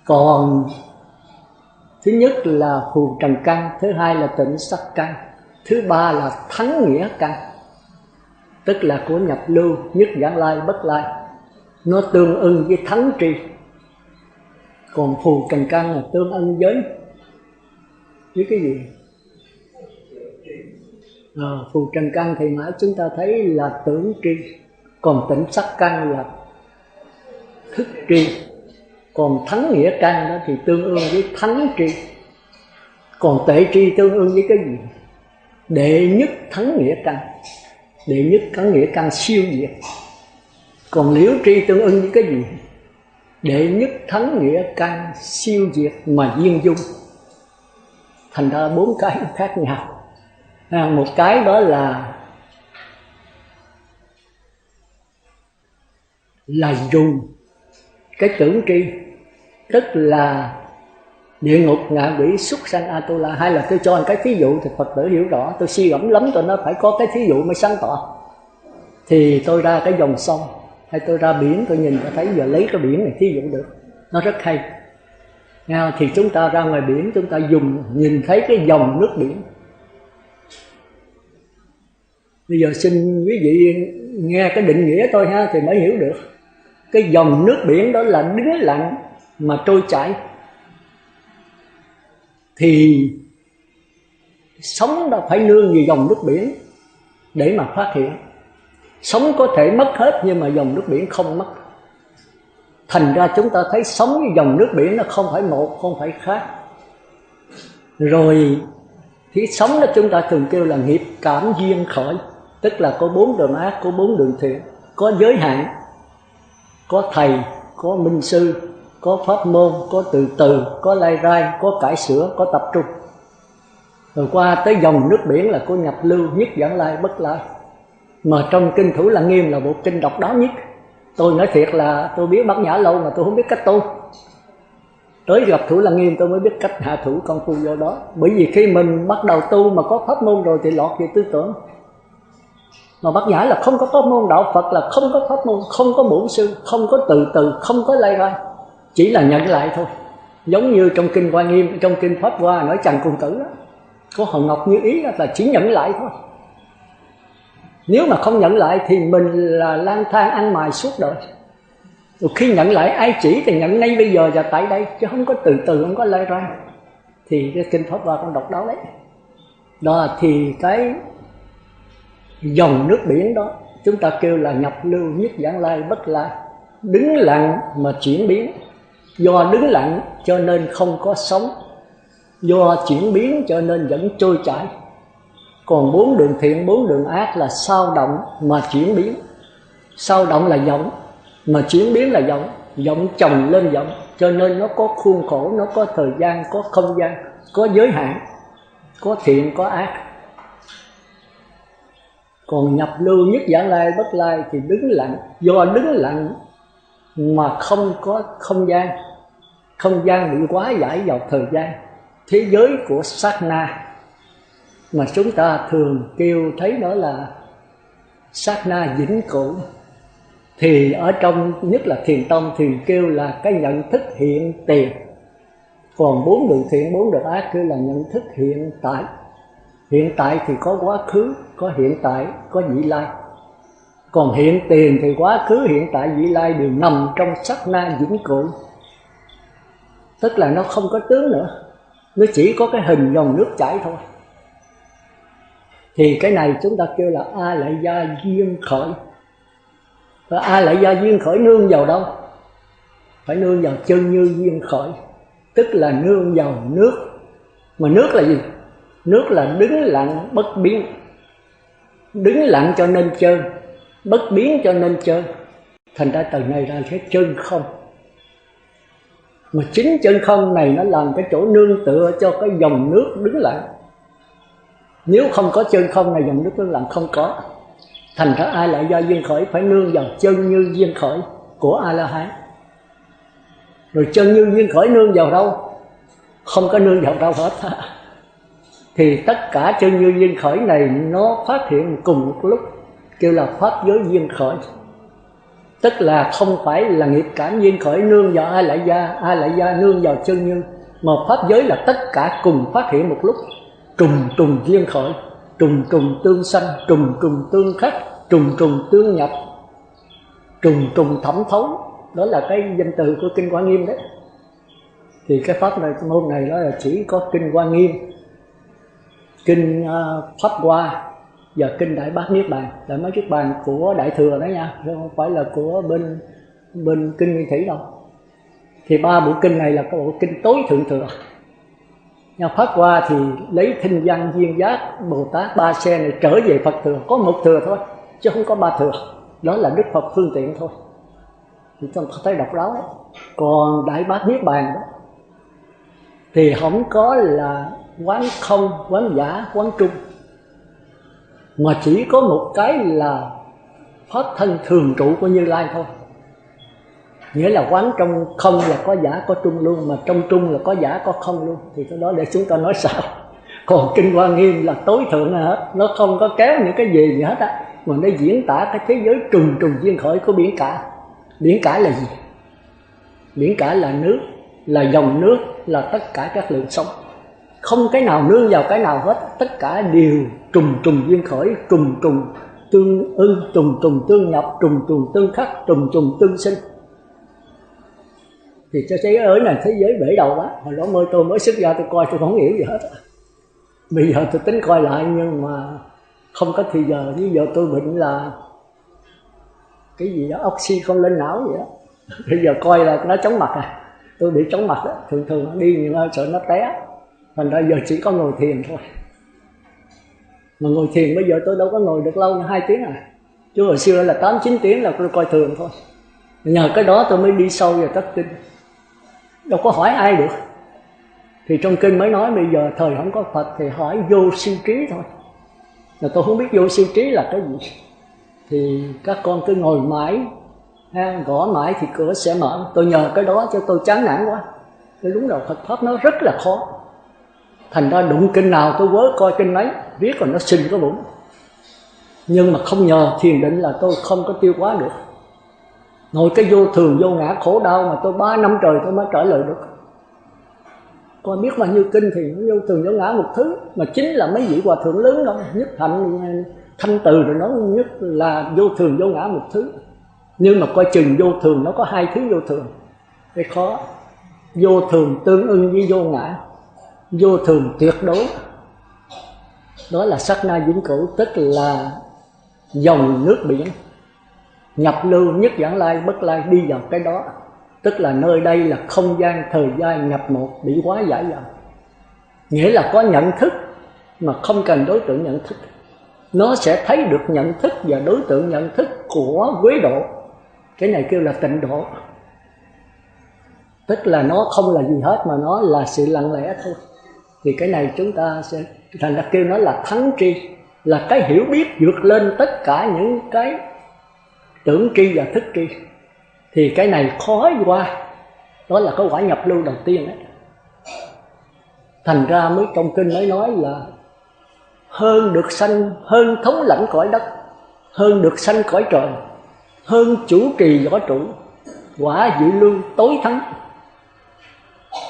Còn thứ nhất là phù trần căn, thứ hai là tịnh sắc căn, thứ ba là thắng nghĩa căn, tức là của nhập lưu, nhất vãng lai, bất lai. Nó tương ưng với thắng tri. Còn phù trần căn là tương ưng với cái gì? Phù trần căn thì nãy chúng ta thấy là tưởng tri. Còn tịnh sắc căn là thức tri. Còn thắng nghĩa căn đó thì tương ưng với thắng tri. Còn tệ tri tương ưng với cái gì? Đệ nhất thắng nghĩa căn. Đệ nhất thắng nghĩa căn siêu diệt. Còn liễu tri tương ưng với cái gì? Đệ nhất thắng nghĩa căn siêu diệt mà viên dung. Thành ra bốn cái khác nhau. Một cái đó là dùng cái tưởng tri, tức là địa ngục, ngạ quỷ, súc sanh, Atula. Hay là tôi cho một cái thí dụ thì Phật tử hiểu rõ. Tôi suy gẫm lắm, tôi nói phải có cái thí dụ mới sáng tỏ. Thì tôi ra cái dòng sông, hay tôi ra biển, tôi nhìn tôi thấy giờ lấy cái biển này thí dụ được, nó rất hay. Thì chúng ta ra ngoài biển, chúng ta nhìn thấy cái dòng nước biển. Bây giờ xin quý vị nghe cái định nghĩa tôi ha, thì mới hiểu được. Cái dòng nước biển đó là đứng lặng mà trôi chảy. Thì sóng đó phải nương vào dòng nước biển để mà phát hiện. Sóng có thể mất hết nhưng mà dòng nước biển không mất. Thành ra chúng ta thấy sóng với dòng nước biển nó không phải một, không phải khác. Rồi thì sóng đó chúng ta thường kêu là nghiệp cảm duyên khởi, tức là có 4 đường ác, có 4 đường thiện, có giới hạn, có thầy, có minh sư, có pháp môn, có từ từ, có lai rai, có cải sửa, có tập trung. Rồi qua tới dòng nước biển là có nhập lưu, nhất vãng lai, bất lai. Mà trong kinh Thủ Lăng Nghiêm là bộ kinh độc đáo nhất. Tôi nói thiệt là tôi biết Bát Nhã lâu mà tôi không biết cách tu. Tới gặp Thủ Lăng Nghiêm tôi mới biết cách hạ thủ công phu vô đó. Bởi vì khi mình bắt đầu tu mà có pháp môn rồi thì lọt về tư tưởng. Mà Bát Nhã là không có pháp môn, đạo Phật là không có pháp môn, không có bổn sư, không có từ từ, không có lai rai, chỉ là nhận lại thôi. Giống như trong kinh Hoa Nghiêm, trong kinh Pháp Hoa nói Trần Cung Tử đó, có Hồng Ngọc Như Ý đó là chỉ nhận lại thôi. Nếu mà không nhận lại thì mình là lang thang ăn mài suốt đời. Rồi khi nhận lại ai chỉ thì nhận ngay bây giờ và tại đây, chứ không có từ từ, không có lai rai. Thì cái kinh Pháp Hoa con đọc đó đấy. Đó thì cái dòng nước biển đó chúng ta kêu là nhập lưu, nhất vãng lai, bất lai. Đứng lặng mà chuyển biến. Do đứng lặng cho nên không có sóng, do chuyển biến cho nên vẫn trôi chảy. Còn 4 đường thiện, 4 đường ác là sao động mà chuyển biến. Sao động là vọng, mà chuyển biến là vọng. Vọng chồng lên vọng, cho nên nó có khuôn khổ, nó có thời gian, có không gian, có giới hạn, có thiện, có ác. Còn nhập lưu, nhất vãng lai, bất lai thì đứng lặng. Do đứng lặng mà không có không gian. Không gian bị quá giải vào thời gian, thế giới của sát na mà chúng ta thường kêu thấy đó là sát na vĩnh cửu. Thì ở trong nhất là thiền tông thì kêu là cái nhận thức hiện tiền. Còn 4 đường thiện, 4 đường ác kêu là nhận thức hiện tại. Hiện tại thì có quá khứ, có hiện tại, có vị lai. Còn hiện tiền thì quá khứ, hiện tại, vị lai đều nằm trong sát na vĩnh cửu. Tức là nó không có tướng nữa, nó chỉ có cái hình dòng nước chảy thôi. Thì cái này chúng ta kêu là A Lại Gia duyên khởi. Và A Lại Gia duyên khởi nương vào đâu? Phải nương vào chân như duyên khởi, tức là nương vào nước. Mà nước là gì? Nước là đứng lặng bất biến. Đứng lặng cho nên trơn, bất biến cho nên trơn. Thành ra từ này ra sẽ trơn không. Mà chính chân không này nó làm cái chỗ nương tựa cho cái dòng nước đứng lặng. Nếu không có chân không này, dòng nước lắng lặng không có. Thành ra ai lại do duyên khởi phải nương vào chân như duyên khởi của A-la-hán. Rồi chân như duyên khởi nương vào đâu? Không có nương vào đâu hết. Thì tất cả chân như duyên khởi này nó phát hiện cùng một lúc, kêu là pháp giới duyên khởi. Tức là không phải là nghiệp cảm duyên khởi nương vào ai lại gia nương vào chân như, mà pháp giới là tất cả cùng phát hiện một lúc, trùng trùng duyên khởi, trùng trùng tương sanh, trùng trùng tương khắc, trùng trùng tương nhập, trùng trùng thẩm thấu. Đó là cái danh từ của Kinh Hoa Nghiêm đấy. Thì cái pháp này, môn này đó là chỉ có Kinh Hoa Nghiêm, Kinh Pháp Hoa và Kinh Đại Bát Niết Bàn. Đại Bát Niết Bàn của Đại Thừa đó nha, không phải là của bên Kinh Nguyên Thủy đâu. Thì ba bộ kinh này là cái bộ kinh tối thượng thừa. Nhà Pháp Hoa thì lấy Thinh Văn, Duyên Giác, Bồ Tát, Ba Xe này trở về Phật thừa, có một thừa thôi chứ không có ba thừa. Đó là Đức Phật phương tiện thôi, thì chúng ta thấy độc đáo đấy. Còn Đại Bát Niết Bàn đó thì không có là quán không, quán giả, quán trung, mà chỉ có một cái là pháp thân thường trụ của Như Lai thôi. Nghĩa là quán trong không là có giả có trung luôn, mà trong trung là có giả có không luôn. Thì cái đó để chúng ta nói sao. Còn Kinh Hoa Nghiêm là tối thượng hết, nó không có kéo những cái gì hết á, mà nó diễn tả cái thế giới trùng trùng duyên khởi của biển cả. Biển cả là gì? Biển cả là nước, là dòng nước, là tất cả các lượng sống, không cái nào nương vào cái nào hết, tất cả đều trùng trùng duyên khởi, trùng trùng tương ưng, trùng trùng tương nhập, trùng trùng tương khắc, trùng trùng tương sinh. Thì cho thế giới này thế giới bể đầu quá. Hồi đó tôi mới xuất gia tôi coi tôi không hiểu gì hết. Bây giờ tôi tính coi lại nhưng mà không có thì giờ. Bây giờ tôi bệnh là cái gì đó oxy không lên não vậy đó. Bây giờ coi là nó chóng mặt à. Tôi bị chóng mặt đó. Thường thường nó đi nhưng mà sợ nó té. Thành ra giờ chỉ có ngồi thiền thôi. Mà ngồi thiền bây giờ tôi đâu có ngồi được lâu, 2 tiếng à. Chứ hồi xưa là 8-9 tiếng là tôi coi thường thôi. Nhờ cái đó tôi mới đi sâu vào tất kinh. Đâu có hỏi ai được. Thì trong kinh mới nói bây giờ thời không có Phật thì hỏi vô siêu trí thôi. Mà tôi không biết vô siêu trí là cái gì. Thì các con cứ ngồi mãi, gõ mãi thì cửa sẽ mở. Tôi nhờ cái đó cho tôi chán nản quá. Tôi đúng rồi, Phật Pháp nó rất là khó. Thành ra đụng kinh nào tôi vớ coi kinh ấy, viết còn nó sinh cái bụng. Nhưng mà không nhờ thiền định là tôi không có tiêu hóa được. Ngồi cái vô thường vô ngã khổ đau mà tôi 3 năm trời tôi mới trả lời được. Coi biết bao nhiêu kinh thì nó vô thường vô ngã một thứ, mà chính là mấy vị hòa thượng lớn đó, nhất hạnh thanh từ rồi nó nhất là vô thường vô ngã một thứ. Nhưng mà coi chừng vô thường nó có 2 thứ vô thường. Cái khó. Vô thường tương ưng với vô ngã. Vô thường tuyệt đối. Đó là sát na vĩnh cửu, tức là dòng nước biển. Nhập lưu nhất vãng lai bất lai đi vào cái đó. Tức là nơi đây là không gian thời gian nhập một, bị hóa giải vào. Nghĩa là có nhận thức mà không cần đối tượng nhận thức. Nó sẽ thấy được nhận thức và đối tượng nhận thức của quế độ. Cái này kêu là tịnh độ. Tức là nó không là gì hết mà nó là sự lặng lẽ thôi. Thì cái này chúng ta sẽ thành ra kêu nó là thắng tri, là cái hiểu biết vượt lên tất cả những cái tưởng tri và thức tri. Thì cái này khó qua. Đó là cái quả nhập lưu đầu tiên đấy. Thành ra mới trong kinh mới nói là hơn được sanh, hơn thống lãnh cõi đất, hơn được sanh cõi trời, hơn chủ trì võ trụ, quả dự lưu tối thắng.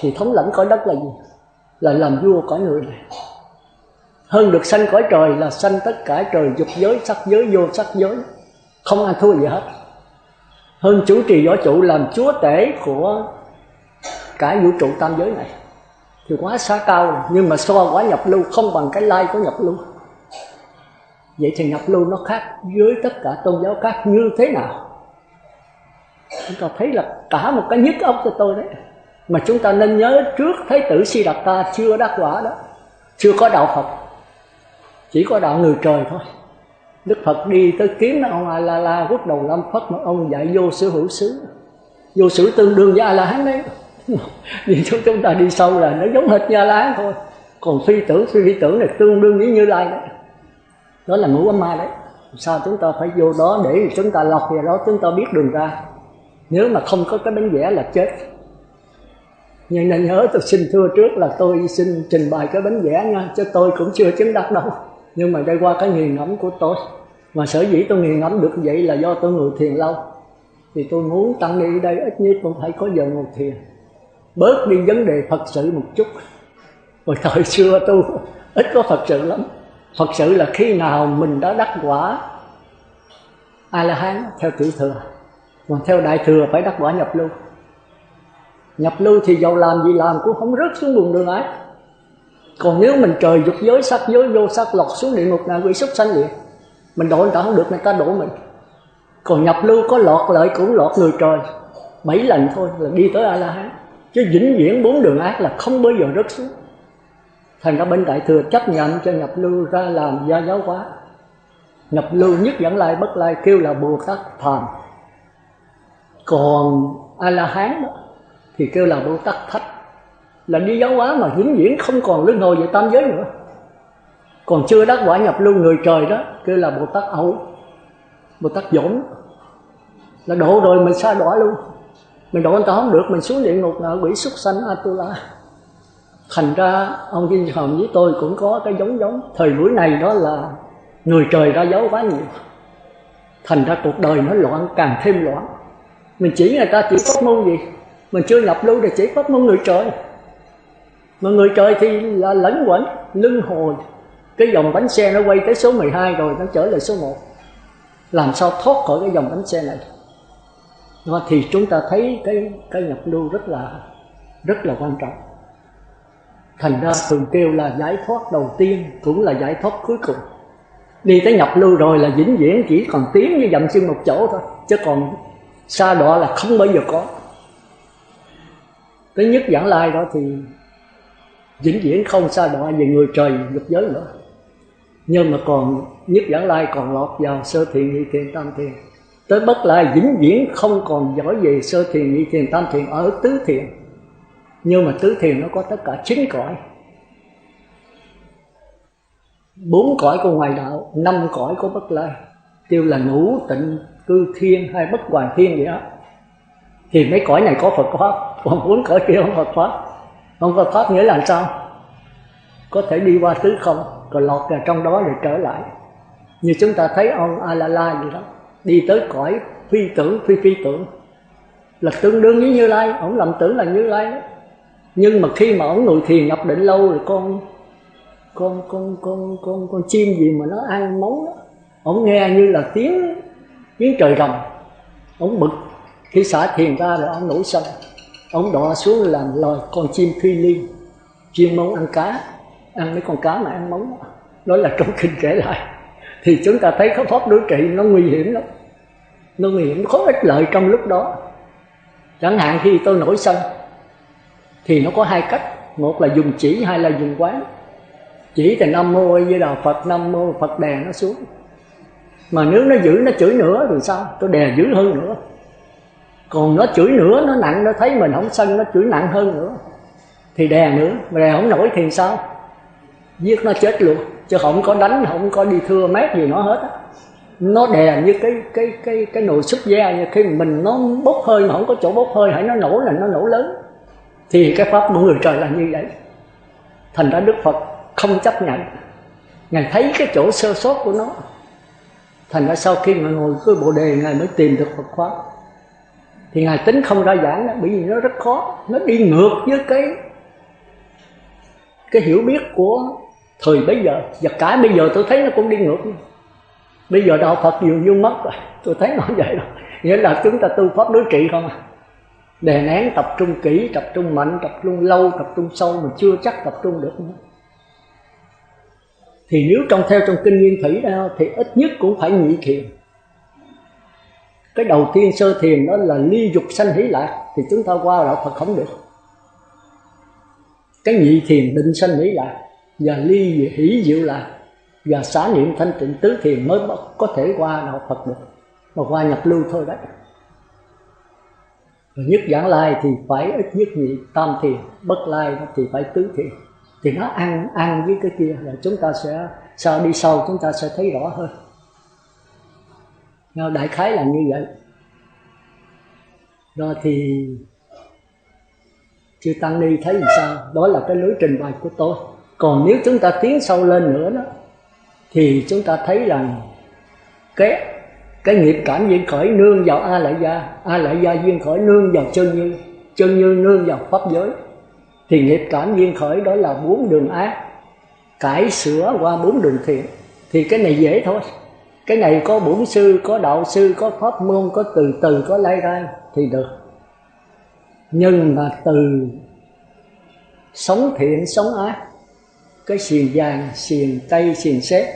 Thì thống lãnh cõi đất là gì? Là làm vua cõi người này. Hơn được sanh cõi trời là sanh tất cả trời dục giới, sắc giới, vô sắc giới, không ai thua gì hết. Hơn chủ trì võ trụ làm chúa tể của cả vũ trụ tam giới này thì quá xa cao rồi. Nhưng mà so quả nhập lưu không bằng cái lai của nhập lưu. Vậy thì nhập lưu nó khác với tất cả tôn giáo khác như thế nào? Chúng ta thấy là cả một cái nhức óc cho tôi đấy. Mà chúng ta nên nhớ trước Thái tử Siddhartha chưa đắc quả đó, chưa có đạo Phật, chỉ có đạo người trời thôi. Đức Phật đi tới kiếm ông A-la-la quốc đầu lâm Phật mà ông dạy vô sở hữu xứ. Vô sử tương đương với A-la-hán đấy. Vì chúng ta đi sâu là nó giống hệt như A-la-hán thôi. Còn phi tưởng là tương đương với Như Lai đấy, đó là ngũ ấm ma đấy. Sao chúng ta phải vô đó để chúng ta lọc vào đó, chúng ta biết đường ra. Nếu mà không có cái bánh vẽ là chết. Nhưng nên nhớ, tôi xin thưa trước là tôi xin trình bày cái bánh vẽ nha, chứ tôi cũng chưa chứng đắc đâu. Nhưng mà đây qua cái nghiền ngẫm của tôi. Mà sở dĩ tôi nghiền ngẫm được vậy là do tôi ngồi thiền lâu. Thì tôi muốn tăng ni đây ít nhất cũng phải có giờ ngồi thiền, bớt đi vấn đề Phật sự một chút. Hồi thời xưa tôi ít có Phật sự lắm. Phật sự là khi nào mình đã đắc quả A-la-hán theo tiểu thừa. Còn theo đại thừa phải đắc quả nhập lưu. Nhập lưu thì dầu làm gì làm cũng không rớt xuống buồng đường ái. Còn nếu mình trời dục giới, sắc giới, vô sắc, lọt xuống địa ngục ngạ quỷ súc sanh liền. Mình độ người ta không được, người ta độ mình. Còn nhập lưu có lọt lợi cũng lọt người trời 7 lần thôi là đi tới A-la-hán. Chứ vĩnh viễn 4 đường ác là không bao giờ rớt xuống. Thành ra bên đại thừa chấp nhận cho nhập lưu ra làm gia giáo hóa. Nhập lưu nhất dẫn lai bất lai kêu là Bồ Tát Phàm. Còn A-la-hán đó thì kêu là Bồ Tát Thách, là đi giáo hóa mà vĩnh viễn không còn luân hồi về tam giới nữa. Còn chưa đắc quả nhập lưu người trời đó kêu là Bồ Tát Âu, Bồ Tát Dỗn, là độ rồi mình sa đọa luôn. Mình độ người ta không được, mình xuống địa ngục ngạ quỷ súc sanh Atula. Thành ra ông Kinh Hồng với tôi cũng có cái giống. Thời buổi này đó là người trời ra giáo quá nhiều. Thành ra cuộc đời nó loạn, càng thêm loạn. Mình chỉ người ta chỉ pháp môn gì, mình chưa nhập lưu thì chỉ pháp môn người trời. Mà người trời thì là lẫn quẩn, luân hồi. Cái dòng bánh xe nó quay tới số 12 rồi, nó trở lại số 1. Làm sao thoát khỏi cái dòng bánh xe này? Đó, thì chúng ta thấy cái nhập lưu rất là quan trọng. Thành ra thường kêu là giải thoát đầu tiên, cũng là giải thoát cuối cùng. Đi tới nhập lưu rồi là vĩnh viễn chỉ còn tiến với dậm chân một chỗ thôi, chứ còn sa đọa là không bao giờ có. Tới nhất giảng lai đó thì vĩnh viễn không sa đọa về người trời dục giới nữa. Nhưng mà còn nhất giảng lai còn lọt vào sơ thiền, nhị thiền, tam thiền. Tới bất lai vĩnh viễn không còn giỏi về sơ thiền, nhị thiền, tam thiền ở tứ thiền. Nhưng mà tứ thiền nó có tất cả 9 cõi. 4 cõi của ngoài đạo, 5 cõi của bất lai, kêu là ngũ tịnh cư thiên hay bất hoàn thiên vậy đó. Thì mấy cõi này có Phật Pháp, còn 4 cõi kia không Phật Pháp. Không Phật Pháp nghĩa là sao? Có thể đi qua tứ không, rồi lọt vào trong đó rồi trở lại. Như chúng ta thấy ông A-la-la vậy đó, đi tới cõi phi tưởng, phi tưởng, là tương đương với Như Lai, ông lầm tưởng là Như Lai đó. Nhưng mà khi mà ông ngồi thiền nhập định lâu rồi con chim gì mà nó ăn móng đó, ông nghe như là tiếng trời rồng, ông bực. Khi xả thiền ra rồi ông nổi sân, ông đọa xuống làm loài con chim Thùy Liên, chuyên môn ăn cá, ăn mấy con cá mà ăn móng đó. Đó là trong kinh kể lại. Thì chúng ta thấy cái pháp đối trị nó nguy hiểm lắm, nó nguy hiểm, có ích lợi trong lúc đó. Chẳng hạn khi tôi nổi sân thì nó có 2 cách, một là dùng chỉ, hai là dùng quán. Chỉ thì Nam Mô A Di Đà Phật, Nam Mô Phật đè nó xuống. Mà nếu nó giữ nó chửi nữa thì sao? Tôi đè dữ hơn nữa. Còn nó chửi nữa, nó nặng, nó thấy mình không sân, nó chửi nặng hơn nữa thì đè nữa. Mà đè không nổi thì sao? Giết nó chết luôn. Chứ không có đánh, không có đi thưa mát gì nó hết á. Nó đè như cái nồi súp da, như khi mình nó bốc hơi mà không có chỗ bốc hơi, hãy nó nổ là nó nổ lớn. Thì cái pháp của người trời là như vậy. Thành ra Đức Phật không chấp nhận, Ngài thấy cái chỗ sơ sót của nó. Thành ra sau khi Ngài ngồi cái Bồ Đề, Ngài mới tìm được Phật Pháp. Thì Ngài tính không ra giảng đó, bởi vì nó rất khó. Nó đi ngược với cái hiểu biết của thời bấy giờ. Và cả bây giờ tôi thấy nó cũng đi ngược. Bây giờ đạo Phật dường như mất rồi, tôi thấy nó vậy rồi. Nghĩa là chúng ta tu pháp đối trị không à. Đè nén, tập trung kỹ, tập trung mạnh, tập trung lâu, tập trung sâu, mà chưa chắc tập trung được nữa. Thì nếu theo trong kinh Nguyên Thủy đó, thì ít nhất cũng phải nhị thiền. Cái đầu tiên sơ thiền đó là ly dục sanh hỷ lạc, thì chúng ta qua đạo Phật không được. Cái nhị thiền định sanh hỷ lạc, và ly hỷ diệu lạc, và xả niệm thanh tịnh tứ thiền mới có thể qua đạo Phật được. Mà qua nhập lưu thôi đấy. Rồi nhất giảng lai thì phải ít nhất nhị tam thiền, bất lai thì phải tứ thiền. thì nó ăn với cái kia, rồi chúng ta sẽ sau đi sâu chúng ta sẽ thấy rõ hơn. Đại khái là như vậy. Rồi thì chư Tăng Ni thấy làm sao? Đó là cái lối trình bày của tôi. Còn nếu chúng ta tiến sâu lên nữa đó, thì chúng ta thấy rằng cái nghiệp cảm duyên khởi nương vào A Lại Gia duyên khởi nương vào chân như nương vào pháp giới. Thì nghiệp cảm duyên khởi đó là 4 đường ác, cải sửa qua 4 đường thiện. Thì cái này dễ thôi. Cái này có bổn sư, có đạo sư, có pháp môn, có từ từ, có lai rai thì được. Nhưng mà từ sống thiện, sống ác, cái xiềng vàng, xiềng tây, xiềng sét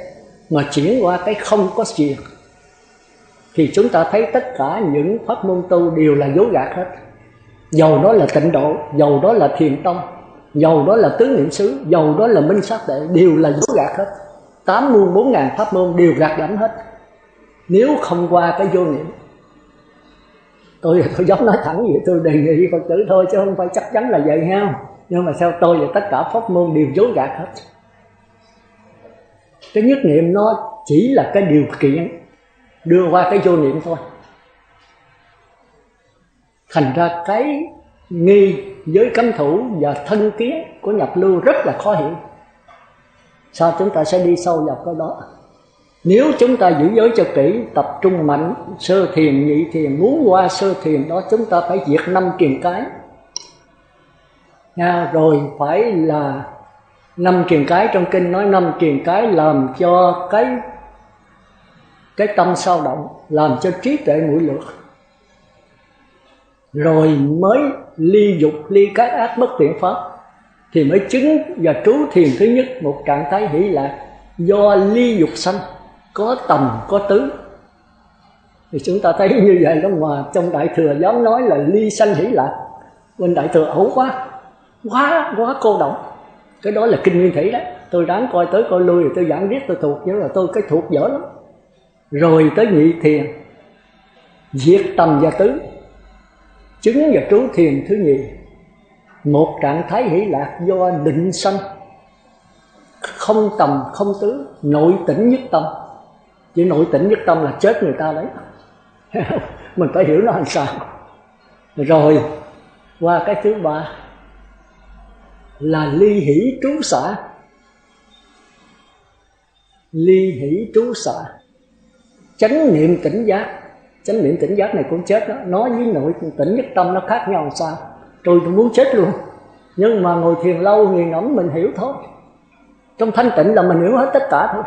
mà chuyển qua cái không có xiềng, thì chúng ta thấy tất cả những pháp môn tu đều là dối gạt hết. Dầu đó là tịnh độ, dầu đó là thiền tông, dầu đó là tứ niệm xứ, dầu đó là minh sát đệ, đều là dối gạt hết. 8 muôn 4.000 pháp môn đều gạt gẫm hết, nếu không qua cái vô niệm. Tôi dám nói thẳng vậy, tôi đề nghị Phật tử thôi chứ không phải chắc chắn là vậy ha. Nhưng mà theo tôi thì tất cả pháp môn đều dối gạt hết. Cái nhất niệm nó chỉ là cái điều kiện đưa qua cái vô niệm thôi. Thành ra cái nghi giới cấm thủ và thân kiến của nhập lưu rất là khó hiểu. Sao chúng ta sẽ đi sâu vào cái đó? Nếu chúng ta giữ giới cho kỹ, tập trung mạnh, sơ thiền, nhị thiền, muốn qua sơ thiền đó chúng ta phải diệt 5 triền cái. Rồi phải là 5 triền cái, trong kinh nói 5 triền cái làm cho cái tâm sao động, làm cho trí tuệ nguội lược. Rồi mới ly dục, ly cái ác bất thiện pháp, thì mới chứng và trú thiền thứ nhất, một trạng thái hỷ lạc do ly dục sanh, có tầm có tứ. Thì chúng ta thấy như vậy đó, mà trong Đại Thừa dám nói là ly sanh hỷ lạc. Bên Đại Thừa ẩu quá cô động. Cái đó là kinh Nguyên Thủy đấy. Tôi đáng coi tới coi lui, rồi tôi giảng viết tôi thuộc, nhưng là tôi cái thuộc dở lắm. Rồi tới nhị thiền, diệt tầm và tứ, chứng và trú thiền thứ nhì, một trạng thái hỷ lạc do định sanh, không tầm không tứ, nội tỉnh nhất tâm. Chỉ nội tỉnh nhất tâm là chết người ta đấy. Mình phải hiểu nó làm sao. Rồi qua cái thứ ba là ly hỷ trú xả. Ly hỷ trú xả, chánh niệm tỉnh giác. Chánh niệm tỉnh giác này cũng chết đó. Nói với nội tỉnh nhất tâm nó khác nhau làm sao? Tôi muốn chết luôn. Nhưng mà ngồi thiền lâu nghiền ngẫm mình hiểu thôi. Trong thanh tịnh là mình hiểu hết tất cả thôi.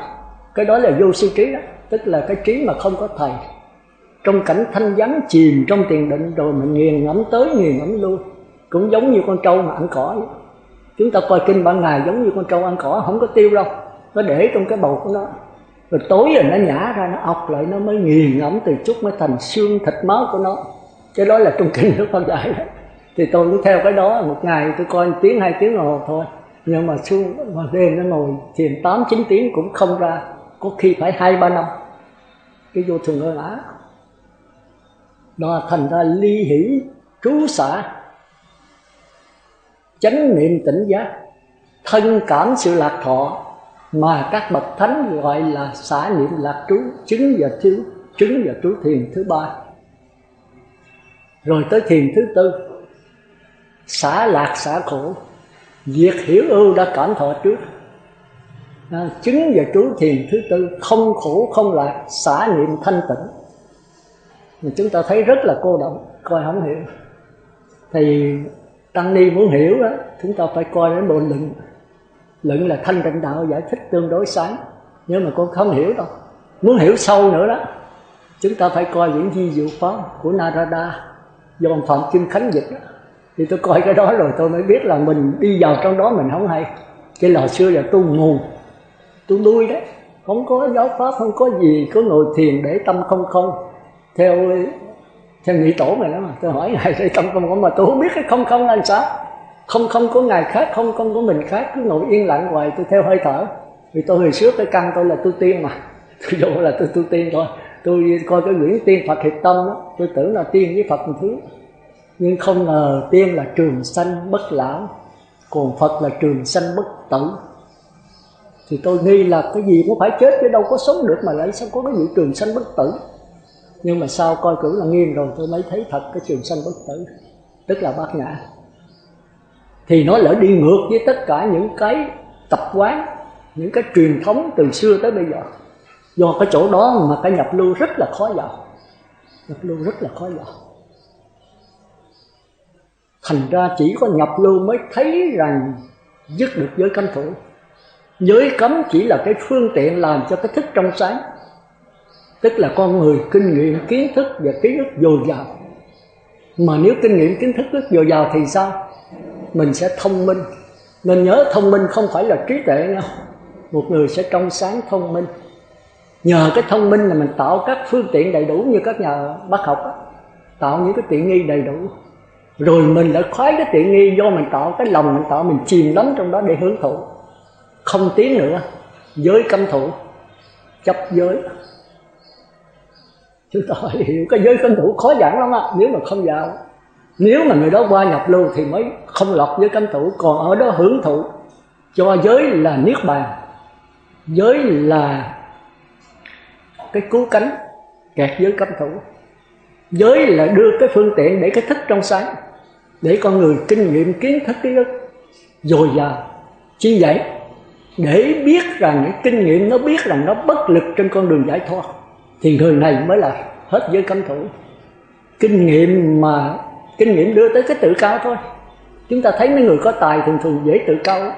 Cái đó là vô sư trí đó. Tức là cái trí mà không có thầy. Trong cảnh thanh vắng chìm trong tiền định, rồi mình nghiền ngẫm tới nghiền ngẫm lui. Cũng giống như con trâu mà ăn cỏ vậy. Chúng ta coi kinh ban ngày giống như con trâu ăn cỏ, không có tiêu đâu. Nó để trong cái bầu của nó. Rồi tối rồi nó nhả ra, nó ọc lại, nó mới nghiền ngẫm từ chút mới thành xương thịt máu của nó. Cái đó là trong kinh Đức Phật dạy đó. Thì tôi cũng theo cái đó, một ngày tôi coi 1 tiếng 2 tiếng đồng hồ thôi. Nhưng mà xuống vào đêm nó ngồi thiền 8-9 tiếng cũng không ra. Có khi phải 2-3 năm. Cái vô thường ngơ ngã. Đó thành ra ly hỷ trú xả, chánh niệm tỉnh giác, thân cảm sự lạc thọ, mà các bậc thánh gọi là xả niệm lạc trú, chứng và trú thiền thứ ba. Rồi tới thiền thứ tư, xả lạc xả khổ, diệt hiểu ưu đã cảm thọ trước. Chứng và trú thiền thứ tư, không khổ không lạc, xả niệm thanh tịnh. Mà chúng ta thấy rất là cô động, coi không hiểu. Thì Tăng Ni muốn hiểu đó, chúng ta phải coi đến bộ luận. Luận là Thanh Tịnh Đạo giải thích tương đối sáng, nhưng mà con không hiểu đâu. Muốn hiểu sâu nữa đó, chúng ta phải coi những di diệu pháp của Narada do ông Phạm Kim Khánh dịch đó. Thì tôi coi cái đó rồi tôi mới biết là mình đi vào trong đó mình không hay. Cái hồi xưa là tôi ngu, tôi đuôi đấy, không có giáo pháp, không có gì, có ngồi thiền để tâm không không. Theo nhị tổ này đó mà tôi hỏi ngài để tâm không không, mà tôi không biết cái không không là làm sao. Không không có ngài khác, không không có mình khác, cứ ngồi yên lặng hoài, tôi theo hơi thở. Vì tôi hồi trước cái căn tôi là tu tiên mà, tôi vô là tôi tu tiên thôi. Tôi coi cái quyển Tiên Phật Hiệp Tâm đó, tôi tưởng là tiên với Phật một thứ. Nhưng không ngờ tiên là trường sanh bất lão, còn Phật là trường sanh bất tử. Thì tôi nghi là cái gì cũng phải chết chứ đâu có sống được mà lại sao có cái vụ trường sanh bất tử. Nhưng mà sau coi cử là nghiêm rồi tôi mới thấy thật cái trường sanh bất tử, tức là bát nhã. Thì nó lỡ đi ngược với tất cả những cái tập quán, những cái truyền thống từ xưa tới bây giờ. Do cái chỗ đó mà cái nhập lưu rất là khó vào, nhập lưu rất là khó vào. Thành ra chỉ có nhập lưu mới thấy rằng dứt được giới cấm thủ. Giới cấm chỉ là cái phương tiện làm cho cái thức trong sáng, tức là con người kinh nghiệm kiến thức và ký ức dồi dào. Mà nếu kinh nghiệm kiến thức rất dồi dào thì sao? Mình sẽ thông minh. Nên nhớ thông minh không phải là trí tuệ nha. Một người sẽ trong sáng thông minh. Nhờ cái thông minh là mình tạo các phương tiện đầy đủ như các nhà bác học đó, tạo những cái tiện nghi đầy đủ. Rồi mình lại khoái cái tiện nghi do mình tạo, cái lòng mình tạo, mình chìm đắm trong đó để hưởng thụ. Không tiến nữa, giới cấm thủ, chấp giới. Chúng ta phải hiểu cái giới cấm thủ khó giảng lắm á, nếu mà không vào. Nếu mà người đó qua nhập lưu thì mới không lọt giới cấm thủ, còn ở đó hưởng thụ. Cho giới là niết bàn, giới là cái cứu cánh, kẹt giới cấm thủ. Giới là đưa cái phương tiện để cái thức trong sáng, để con người kinh nghiệm kiến thức ký ức dồi dào. Chi vậy? Để biết rằng cái kinh nghiệm nó biết rằng nó bất lực trên con đường giải thoát, thì người này mới là hết giới cấm thủ. Kinh nghiệm đưa tới cái tự cao thôi. Chúng ta thấy mấy người có tài thường thường dễ tự cao lắm.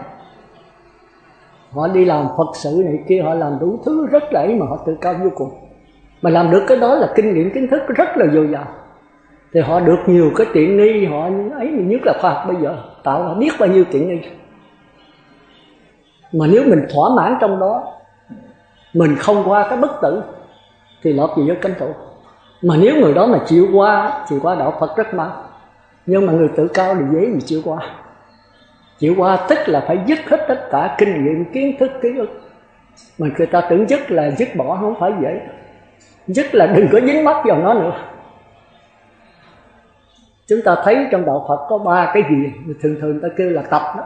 Họ đi làm Phật sự này kia, họ làm đủ thứ rất là ấy mà họ tự cao vô cùng. Mà làm được cái đó là kinh nghiệm kiến thức rất là dồi dào. Thì họ được nhiều cái tiện nghi, họ ấy, nhất là khoa học bây giờ tạo họ biết bao nhiêu tiện nghi. Mà nếu mình thỏa mãn trong đó, mình không qua cái bất tử thì lọt gì với cấm thủ. Mà nếu người đó mà chịu qua đạo Phật rất mau. Nhưng mà người tự cao thì dễ gì chịu qua. Chịu qua tức là phải dứt hết tất cả kinh nghiệm kiến thức ký ức. Mà người ta tưởng dứt là dứt bỏ, không phải dễ. Dứt là đừng có dính mắc vào nó nữa. Chúng ta thấy trong đạo Phật có 3 cái gì thường thường ta kêu là tập đó,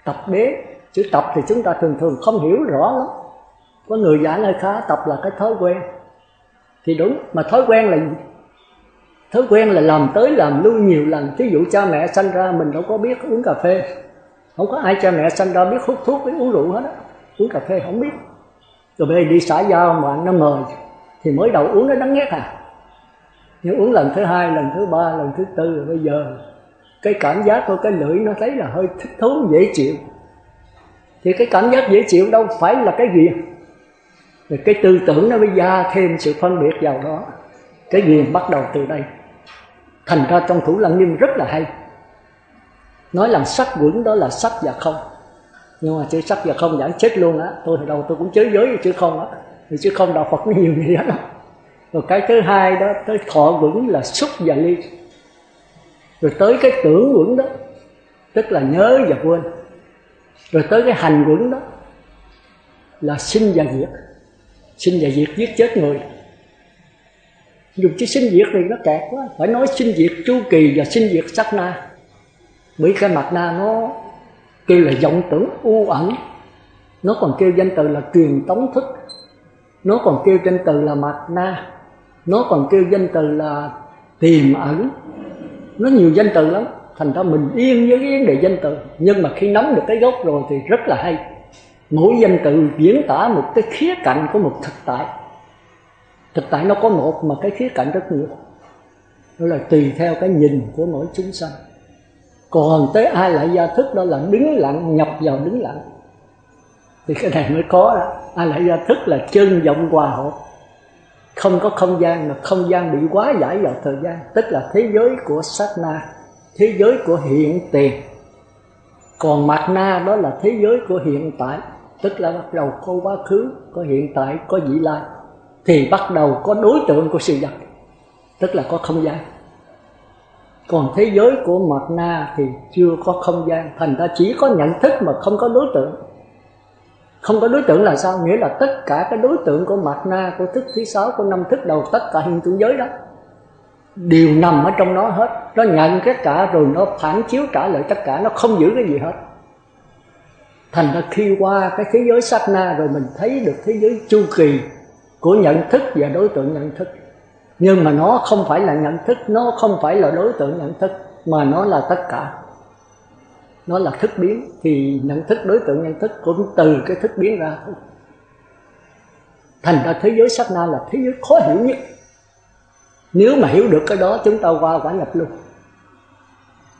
tập đế. Chữ tập thì chúng ta thường thường không hiểu rõ lắm. Có người giảng hơi khá, tập là cái thói quen. Thì đúng, mà thói quen là gì? Thói quen là làm tới làm lui nhiều lần. Ví dụ cha mẹ sanh ra mình đâu có biết uống cà phê. Không có ai cha mẹ sanh ra biết hút thuốc, biết uống rượu hết á. Uống cà phê không biết. Rồi bây giờ đi xã giao mà nó mời thì mới đầu uống nó đắng ghét à. Nhưng uống lần thứ 2, lần thứ 3, lần thứ 4 rồi bây giờ cái cảm giác của cái lưỡi nó thấy là hơi thích thú dễ chịu. Thì cái cảm giác dễ chịu đâu phải là cái gì. Rồi cái tư tưởng nó mới gia thêm sự phân biệt vào đó. Cái ghiền bắt đầu từ đây. Thành ra trong Thủ Lăng Nghiêm rất là hay. Nói làm sắc quẩn đó là sắc và không. Nhưng mà chữ sắc và không giảng chết luôn á. Tôi hồi đầu tôi cũng chới giới với chữ không á. Vì chữ không đạo Phật nó nhiều gì đó. Rồi cái thứ hai đó, tới thọ quẩn là xúc và ly. Rồi tới cái tưởng quẩn đó, tức là nhớ và quên. Rồi tới cái hành quẩn đó là sinh và diệt. Sinh và diệt giết chết người. Dùng chữ sinh diệt thì nó kẹt quá. Phải nói sinh diệt chu kỳ và sinh diệt sát na. Bởi cái mặt na nó kêu là vọng tưởng u ẩn. Nó còn kêu danh từ là truyền tống thức. Nó còn kêu danh từ là mặt na. Nó còn kêu danh từ là tiềm ẩn. Nó nhiều danh từ lắm. Thành ra mình yên với cái vấn đề danh từ. Nhưng mà khi nắm được cái gốc rồi thì rất là hay. Mỗi danh từ diễn tả một cái khía cạnh của một thực tại. Thực tại nó có một mà cái khía cạnh rất nhiều. Đó là tùy theo cái nhìn của mỗi chúng sanh. Còn tới A Lại Gia Thức đó là đứng lặng, nhập vào đứng lặng. Thì cái này mới có đó. A Lại Gia Thức là chân vọng hòa hợp. Không có không gian, mà không gian bị quá giải vào thời gian. Tức là thế giới của sát na, thế giới của hiện tiền. Còn mạt na đó là thế giới của hiện tại. Tức là bắt đầu có quá khứ, có hiện tại, có vị lai. Thì bắt đầu có đối tượng của sự vật. Tức là có không gian. Còn thế giới của mạt na thì chưa có không gian. Thành ra chỉ có nhận thức mà không có đối tượng. Không có đối tượng là sao? Nghĩa là tất cả cái đối tượng của mạt na, của thức thứ 6, của 5 thức đầu, tất cả hiện tượng giới đó đều nằm ở trong nó hết. Nó nhận tất cả rồi nó phản chiếu trả lại tất cả. Nó không giữ cái gì hết. Thành ra khi qua cái thế giới sát na rồi mình thấy được thế giới chu kỳ của nhận thức và đối tượng nhận thức. Nhưng mà nó không phải là nhận thức, nó không phải là đối tượng nhận thức, mà nó là tất cả. Nó là thức biến. Thì nhận thức, đối tượng nhận thức cũng từ cái thức biến ra thôi. Thành ra thế giới sát na là thế giới khó hiểu nhất. Nếu mà hiểu được cái đó chúng ta qua quả nhập luôn.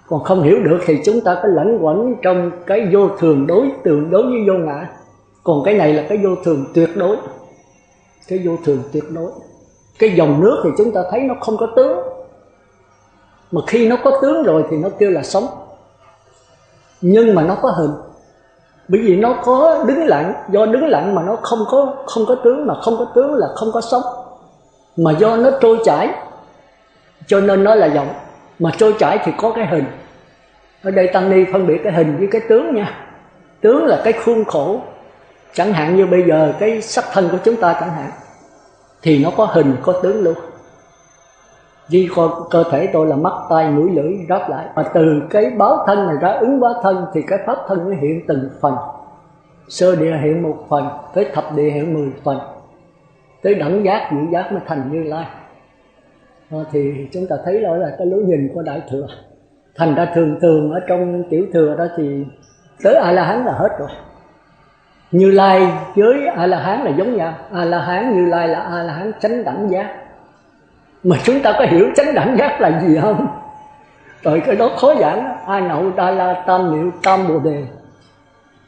Còn không hiểu được thì chúng ta có lẫn quẩn trong cái vô thường đối tượng đối với vô ngã. Còn cái này là cái vô thường tuyệt đối. Cái vô thường tuyệt đối. Cái dòng nước thì chúng ta thấy nó không có tướng. Mà khi nó có tướng rồi thì nó kêu là sống. Nhưng mà nó có hình. Bởi vì nó có đứng lặng. Do đứng lặng mà nó không có tướng. Mà không có tướng là không có sống. Mà do nó trôi chảy cho nên nó là dòng. Mà trôi chảy thì có cái hình. Ở đây Tăng Ni phân biệt cái hình với cái tướng nha. Tướng là cái khuôn khổ. Chẳng hạn như bây giờ cái sắc thân của chúng ta chẳng hạn, thì nó có hình, có tướng luôn. Vì cơ thể tôi là mắt, tai, mũi, lưỡi ráp lại. Và từ cái báo thân này ra ứng báo thân thì cái pháp thân nó hiện từng phần. Sơ địa hiện 1 phần, tới thập địa hiện 10 phần, tới đẳng giác, nhị giác mới thành Như Lai. Thì chúng ta thấy đó là cái lối nhìn của Đại Thừa. Thành ra thường ở trong tiểu thừa đó thì tới A-la-hán là hết rồi. Như Lai với A-la-hán là giống nhau. A-la-hán, Như Lai là A-la-hán chánh đẳng giác. Mà chúng ta có hiểu chánh đẳng giác là gì không? Rồi cái đó khó giảng. A Nậu Đa La Tam Niệu Tam Bồ Đề.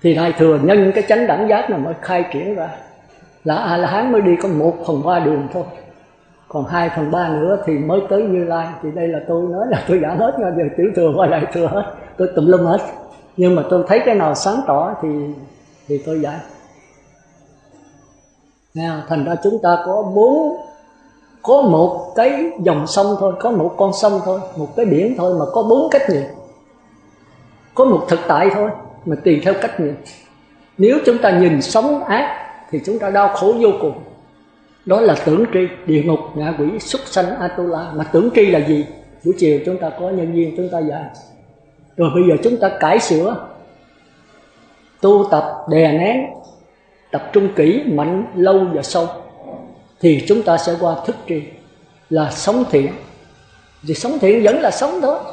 Thì Đại Thừa nhân cái chánh đẳng giác này mới khai triển ra. Là A-la-hán mới đi có 1/3 đường thôi. Còn 2/3 nữa thì mới tới Như Lai. Thì đây là tôi nói là tôi giảng hết nha. Giờ tiểu thừa qua Đại Thừa hết. Tôi tùm lum hết. Nhưng mà tôi thấy cái nào sáng tỏ thì tôi giảng. Thành ra chúng ta có một cái dòng sông thôi, có một con sông thôi, một cái biển thôi mà có 4 cách nhìn. Có một thực tại thôi mà tùy theo cách nhìn. Nếu chúng ta nhìn sống ác thì chúng ta đau khổ vô cùng. Đó là tưởng tri, địa ngục, ngạ quỷ, súc sanh, Atula. Mà tưởng tri là gì? Buổi chiều chúng ta có nhân viên chúng ta dạy. Rồi bây giờ chúng ta cải sửa, tu tập, đè nén, tập trung kỹ, mạnh, lâu và sâu, thì chúng ta sẽ qua thức tri, là sống thiện. Thì sống thiện vẫn là sống đó.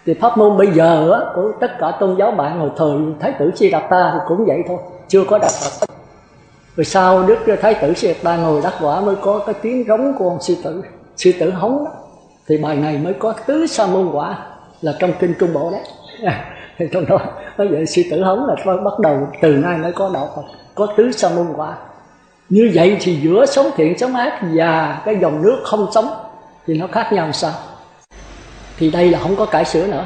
Thì pháp môn bây giờ của tất cả tôn giáo bạn hồi thời Thái tử Siddhartha thì cũng vậy thôi, chưa có đắc Phật. Rồi sau Đức Thái tử Siddhartha ngồi đắc quả mới có cái tiếng rống của ông sư tử hống đó. Thì bài này mới có tứ sa môn quả, là trong kinh Trung Bộ đấy. Thì trong đó nói vậy sư tử hống là bắt đầu từ nay mới có đạo Phật, có tứ sa môn quả. Như vậy thì giữa sống thiện sống ác và cái dòng nước không sống thì nó khác nhau sao? Thì đây là không có cải sửa nữa,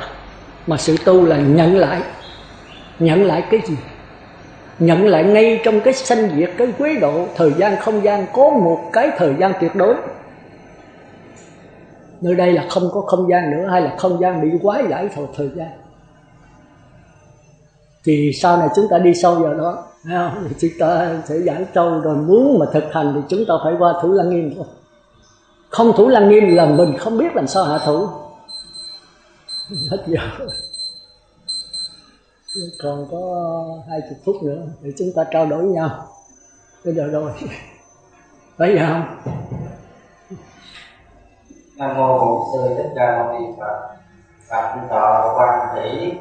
mà sự tu là nhận lại. Nhận lại cái gì? Nhận lại ngay trong cái sanh diệt, cái quế độ, thời gian không gian có một cái thời gian tuyệt đối. Nơi đây là không có không gian nữa, hay là không gian bị quá giải thời gian. Thì sau này chúng ta đi sâu vào đó, chúng ta sẽ giảng sâu. Rồi muốn mà thực hành thì chúng ta phải qua Thủ Lăng Nghiêm thôi. Không Thủ Lăng Nghiêm là mình không biết làm sao hạ thủ. Hết giờ còn có 20 phút nữa để chúng ta trao đổi nhau. Bây giờ rồi phải giờ không? Nam mô Bổn Sư Thích Ca Mâu Ni Phật. Phật thọ quan thủy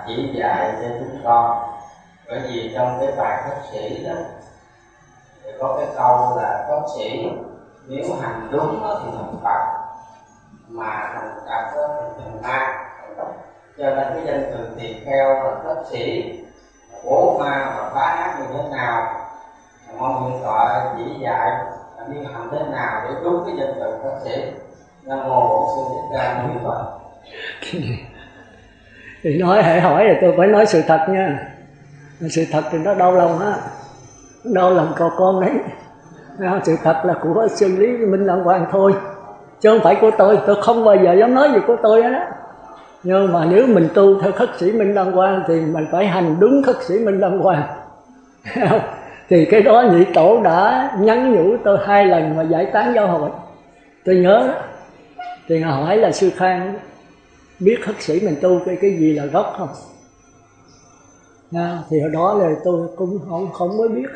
chỉ dạy cho chúng con. Bởi vì trong cái bài khất sĩ đó thì có cái câu là khất sĩ nếu hành đúng thì thành Phật, mà hành tật thì thành ma. Cho nên cái danh từ tỳ kheo là khất sĩ, bố ma và phá ác như thế nào, mong nguyện tọa chỉ dạy đi hành thế nào để đúng cái danh từ khất sĩ. Nam mô Bổn Sư Thích Ca Mâu Ni Phật. Thì nói hãy hỏi rồi tôi phải nói sự thật nha. Sự thật thì nó đau lòng á, đau lòng con đấy. Sự thật là của Sư Lý Minh Đăng Quang thôi, chứ không phải của tôi không bao giờ dám nói gì của tôi đó. Nhưng mà nếu mình tu theo khất sĩ Minh Đăng Quang thì mình phải hành đúng khất sĩ Minh Đăng Quang. Thì cái đó Nhị Tổ đã nhắn nhủ tôi 2 lần mà giải tán giáo hội, tôi nhớ đó. Thì hỏi là Sư Khang biết khất sĩ mình tu cái gì là gốc không? Thì hồi đó là tôi cũng không mới biết.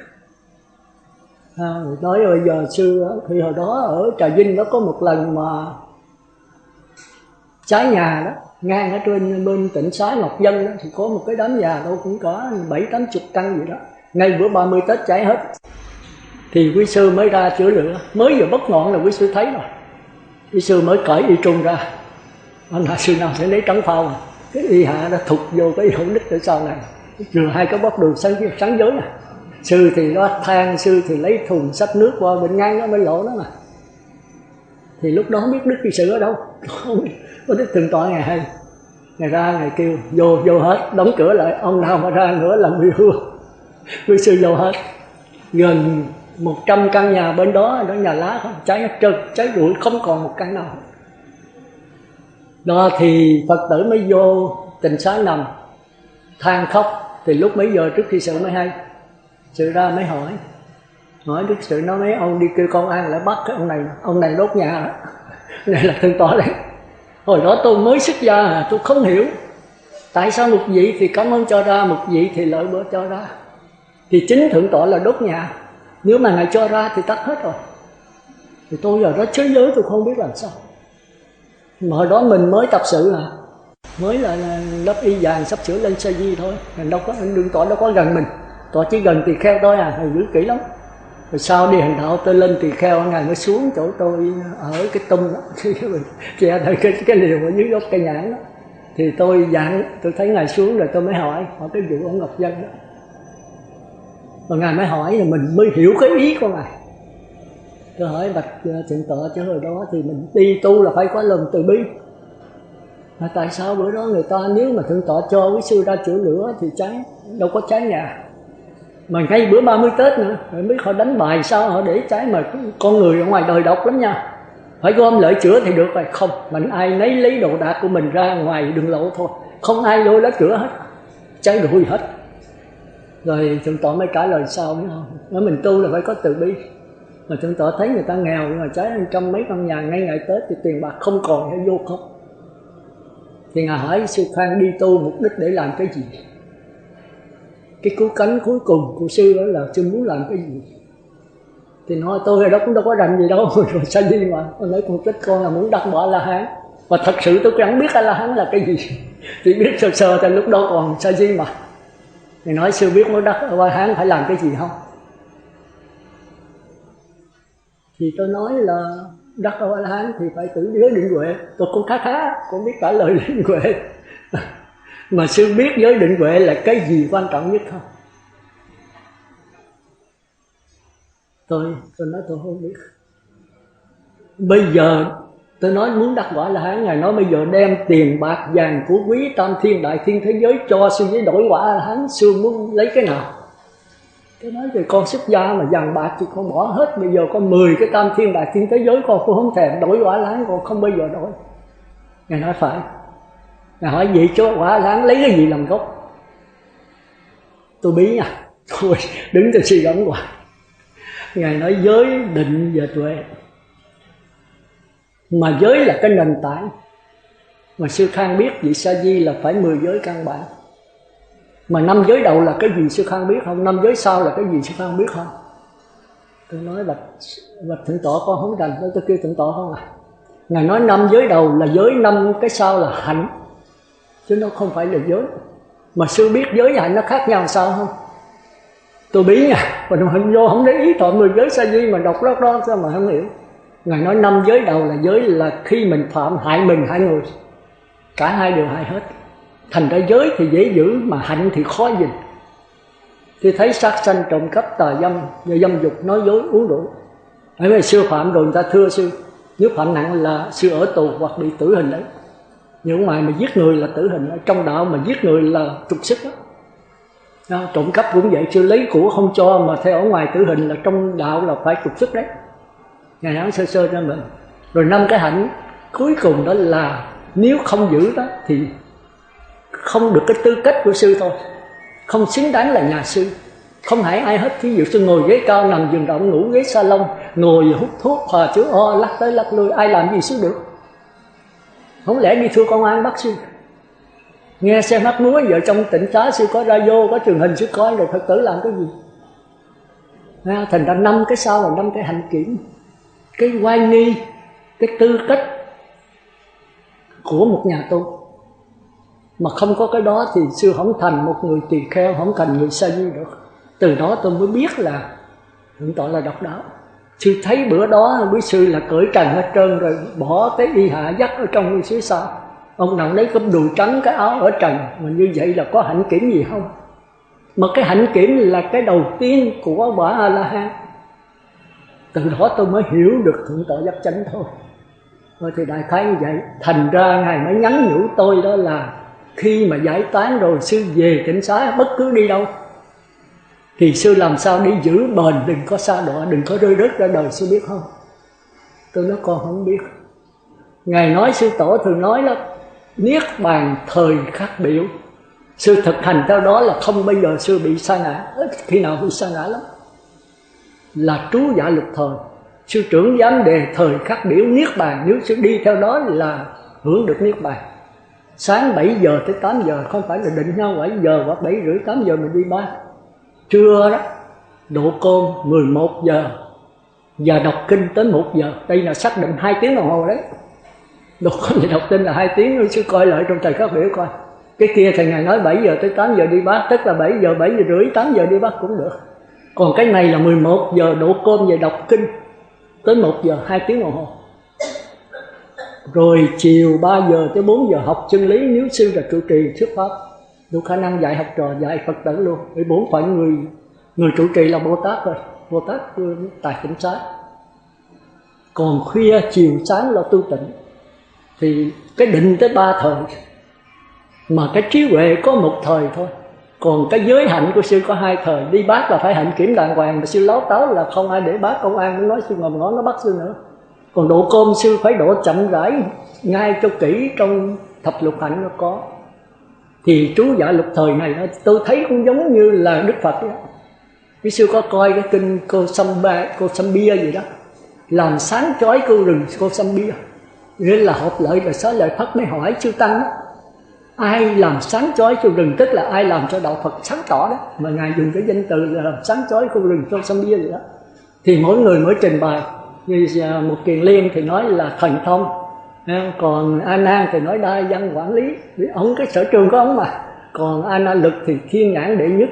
Nói bây giờ sư thì hồi đó ở Trà Vinh nó có một lần mà cháy nhà đó, ngang ở trên bên tỉnh xá Ngọc Dân đó, thì có một cái đám nhà đâu cũng có 7-80 căn gì đó, ngay bữa 30 Tết cháy hết. Thì quý sư mới ra chữa lửa, mới vừa bất ngọn là quý sư thấy rồi. Quý sư mới cởi y trung ra, anh hạ sư nào sẽ lấy trắng phao mà cái y hạ đã thụt vô cái hữu đích ở sau này, rồi hai cái bắp đường sáng giới nè. Sư thì nó than, sư thì lấy thùng xách nước qua bên ngang nó bên lộ đó mà. Thì lúc đó không biết đức quý sư ở đâu, không biết, có đức Thượng Tọa ngày hay ngày ra ngày kêu vô hết, đóng cửa lại, ông nào mà ra nữa là bị hư. Quý sư vô hết, gần 100 căn nhà bên đó nhà lá không, cháy hết trơn, cháy rụi không còn một căn nào. Đó thì Phật tử mới vô tình xá nằm than khóc. Thì lúc mấy giờ trước khi sự mới hay, sự ra mới hỏi đức sự, nói mấy ông đi kêu công an lại bắt cái ông này đốt nhà đó. Này là Thượng Tọa đấy. Hồi đó tôi mới xuất gia tôi không hiểu tại sao một vị thì cảm ơn cho ra, một vị thì lợi bữa cho ra. Thì chính Thượng Tọa là đốt nhà, nếu mà ngài cho ra thì tắt hết rồi. Thì tôi giờ đó thế giới tôi không biết làm sao. Mà hồi đó mình mới tập sự mới là lớp y vàng sắp sửa lên sa di thôi, đâu có Thượng Tọa đâu có gần mình. Tọa chỉ gần tỳ kheo thôi thầy giữ kỹ lắm. Rồi sau đi hành đạo tôi lên tỳ kheo, ngài mới xuống chỗ tôi ở cái tung đó, che cái liều ở dưới gốc cây nhãn đó. Thì tôi dặn, tôi thấy ngài xuống rồi tôi mới hỏi cái vụ ông Ngọc Dân đó. Rồi ngài mới hỏi rồi mình mới hiểu cái ý của ngài. Tôi hỏi bạch Thượng Tọa, chứ hồi đó thì mình đi tu là phải có lòng từ bi. Mà tại sao bữa đó người ta nếu mà Thượng Tọa cho quý sư ra chữa lửa thì cháy, đâu có cháy nhà. Mà ngay bữa 30 Tết nữa, rồi biết họ đánh bài sao họ để cháy. Mà con người ở ngoài đời độc lắm nha, phải gom lợi chữa thì được rồi. Không, mình ai nấy lấy đồ đạc của mình ra ngoài đường lộ thôi, không ai vô lá chữa hết, cháy rụi hết. Rồi Thượng Tọa mới trả lời sao biết không? Nói mình tu là phải có từ bi. Mà Thượng Tọa thấy người ta nghèo nhưng mà cháy 100 mấy căn nhà ngay ngày Tết thì tiền bạc không còn hay vô không. Thì ngài hỏi sư Khang đi tu mục đích để làm cái gì? Cái cứu cánh cuối cùng của sư đó là sư muốn làm cái gì? Thì nói tôi ở đó cũng đâu có rành gì đâu, rồi sa di mà. Con nói con trách con là muốn đắc quả A-la-hán. Và thật sự tôi chẳng biết A-la-hán là cái gì, chỉ biết sơ sơ tại lúc đó còn sa di mà. Thì nói sư biết muốn đắc A-la-hán phải làm cái gì không? Thì tôi nói là đắc A-la-hán thì phải tử giới định huệ. Tôi cũng khá cũng biết trả lời định huệ. Mà sư biết giới định huệ là cái gì quan trọng nhất không? Tôi nói tôi không biết. Bây giờ tôi nói muốn đắc quả A-la-hán, ngài nói bây giờ đem tiền bạc vàng của quý tam thiên đại thiên thế giới cho sư với đổi quả A-la-hán, sư muốn lấy cái nào? Tôi nói thì con xuất gia mà vàng bạc thì con bỏ hết, bây giờ có 10 cái tam thiên đại thiên thế giới con cũng không thèm, đổi quả A-la-hán con không bao giờ đổi. Ngài nói phải. Ngài hỏi vậy cho quả A-la-hán lấy cái gì làm gốc? Tôi bí nha, tôi đứng tôi suy gẫm hoài. Ngài nói giới định và tuệ. Mà giới là cái nền tảng. Mà sư Khang biết vị sa di là phải 10 giới căn bản. Mà 5 giới đầu là cái gì sư Khang biết không? 5 giới sau là cái gì sư Khang biết không? Tôi nói bạch Thượng Tọa con không rành, tôi kêu Thượng Tọa không à. Ngài nói 5 giới đầu là giới, 5 cái sau là hạnh, chứ nó không phải là giới. Mà sư biết giới và hạnh nó khác nhau sao không? Tôi bí nha, mà hình vô không để ý thọ 10 giới sa di mà đọc đó sao mà không hiểu. Ngài nói 5 giới đầu là giới là khi mình phạm hại mình hại người, cả hai đều hại hết. Thành ra giới thì dễ giữ mà hạnh thì khó gìn. Thì thấy sát sanh trộm cắp tà dâm và dâm dục nói dối uống rượu. Ở đây sư phạm rồi người ta thưa sư, nếu phạm nặng là sư ở tù hoặc bị tử hình đấy. Nhưng ngoài mà giết người là tử hình, ở trong đạo mà giết người là trục xuất đó. Trộm cắp cũng vậy, sư lấy của không cho mà theo ở ngoài tử hình là trong đạo là phải trục xuất đấy. Ngài nói sơ sơ cho mình. Rồi 5 cái hạnh cuối cùng đó là nếu không giữ đó thì không được cái tư cách của sư thôi, không xứng đáng là nhà sư, không hại ai hết. Ví dụ sư ngồi ghế cao, nằm giường rộng, ngủ ghế salon, ngồi hút thuốc, hòa chữ o, lắc tới lắc lui, ai làm gì sư được? Không lẽ đi thưa công an bắt sư? Nghe xem hát múa giờ trong tịnh xá sư có radio, có truyền hình sư coi, rồi Phật tử làm cái gì? Thành ra 5 cái sau là 5 cái hạnh kiểm, cái oai nghi, cái tư cách của một nhà tu. Mà không có cái đó thì sư không thành một người tỳ kheo, không thành người sa di được. Từ đó tôi mới biết là Thượng tọa là độc đáo. Sư thấy bữa đó quý sư là cởi trần hết trơn rồi, bỏ cái y hạ dắt ở trong cái xứ sao. Ông nào lấy cái đùi trắng, cái áo ở trần, mà như vậy là có hạnh kiểm gì không? Mà cái hạnh kiểm là cái đầu tiên của quả A-la-hán. Từ đó tôi mới hiểu được Thượng tọa giác chánh thôi. Thôi thì đại khái như vậy. Thành ra Ngài mới nhắn nhủ tôi đó là khi mà giải tán rồi sư về tịnh xá, bất cứ đi đâu thì sư làm sao đi giữ bền, đừng có sa đọa, đừng có rơi rớt ra đời, sư biết không? Tôi nói con không biết. Ngài nói, sư tổ thường nói đó, niết bàn thời khắc biểu. Sư thực hành theo đó là không bao giờ sư bị sa ngã, ít khi nào bị sa ngã lắm. Là trú dạ lục thời. Sư trưởng giám đề thời khắc biểu niết bàn, nếu sư đi theo đó là hưởng được niết bàn. Sáng 7 giờ tới 8 giờ, không phải là định nhau 7 giờ hoặc 7 rưỡi 8 giờ mình đi ba. Trưa đó, độ cơm 11 giờ và đọc kinh tới 1 giờ. Đây là xác định 2 tiếng đồng hồ đấy. Độ cơm và đọc kinh là 2 tiếng, rồi sư coi lại trong thời khắc biểu coi. Cái kia thầy Ngài nói 7 giờ tới 8 giờ đi bát, tức là 7 giờ, 7 giờ rưỡi, 8 giờ đi bát cũng được. Còn cái này là 11 giờ độ cơm và đọc kinh tới 1 giờ, 2 tiếng đồng hồ. Rồi chiều 3 giờ tới 4 giờ học chân lý, nếu sư là trụ trì thuyết pháp, đủ khả năng dạy học trò, dạy Phật tử luôn. Vì bổn phận người trụ trì là Bồ Tát rồi, Bồ Tát tại tịnh xá. Còn khuya chiều sáng là tu tịnh. Thì cái định tới 3 thời, mà cái trí huệ có 1 thời thôi. Còn cái giới hạnh của sư có 2 thời. Đi bát là phải hạnh kiểm đàng hoàng, mà sư láo táo là không ai để bát công an, nó nói sư ngầm ngó nó bắt sư nữa. Còn độ cơm sư phải độ chậm rãi, ngay cho kỹ, trong thập lục hạnh nó có. Thì trú dạ lục thời này tôi thấy cũng giống như là Đức Phật đó. Cái sư có coi cái kinh cô Sambia gì đó, làm sáng chói cô rừng cô Sambia. Nghĩa là hợp lợi là Xá Lợi Phất mới hỏi chư tăng đó, ai làm sáng chói cô rừng, tức là ai làm cho đạo Phật sáng tỏ đó. Mà Ngài dùng cái danh từ là làm sáng chói cô rừng cô Sambia gì đó. Thì mỗi người mới trình bày. Như một Kiền Liên thì nói là thần thông, còn A Nan thì nói đa văn quản lý, vì ông cái sở trường của ông mà. Còn A Na Lực thì thiên nhãn đệ nhất.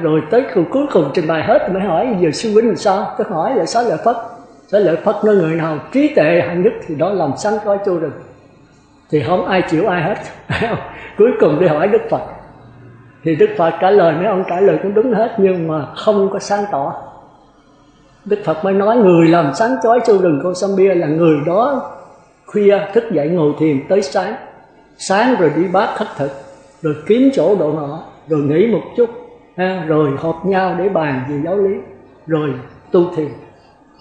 Rồi tới cuối cùng trình bày hết mới hỏi giờ sư huynh làm sao? Tôi hỏi là Xá Lợi Phất. Xá Lợi Phất nói người nào trí tuệ hạng nhất thì đó làm sáng chói chu rừng. Thì không ai chịu ai hết. Cuối cùng đi hỏi Đức Phật. Thì Đức Phật trả lời, mấy ông trả lời cũng đúng hết, nhưng mà không có sáng tỏ. Đức Phật mới nói người làm sáng chói chu rừng cô Sambia là người đó khuya thức dậy ngồi thiền tới sáng. Sáng rồi đi bát khất thực, rồi kiếm chỗ độ nọ, rồi nghỉ một chút, rồi họp nhau để bàn về giáo lý, rồi tu thiền.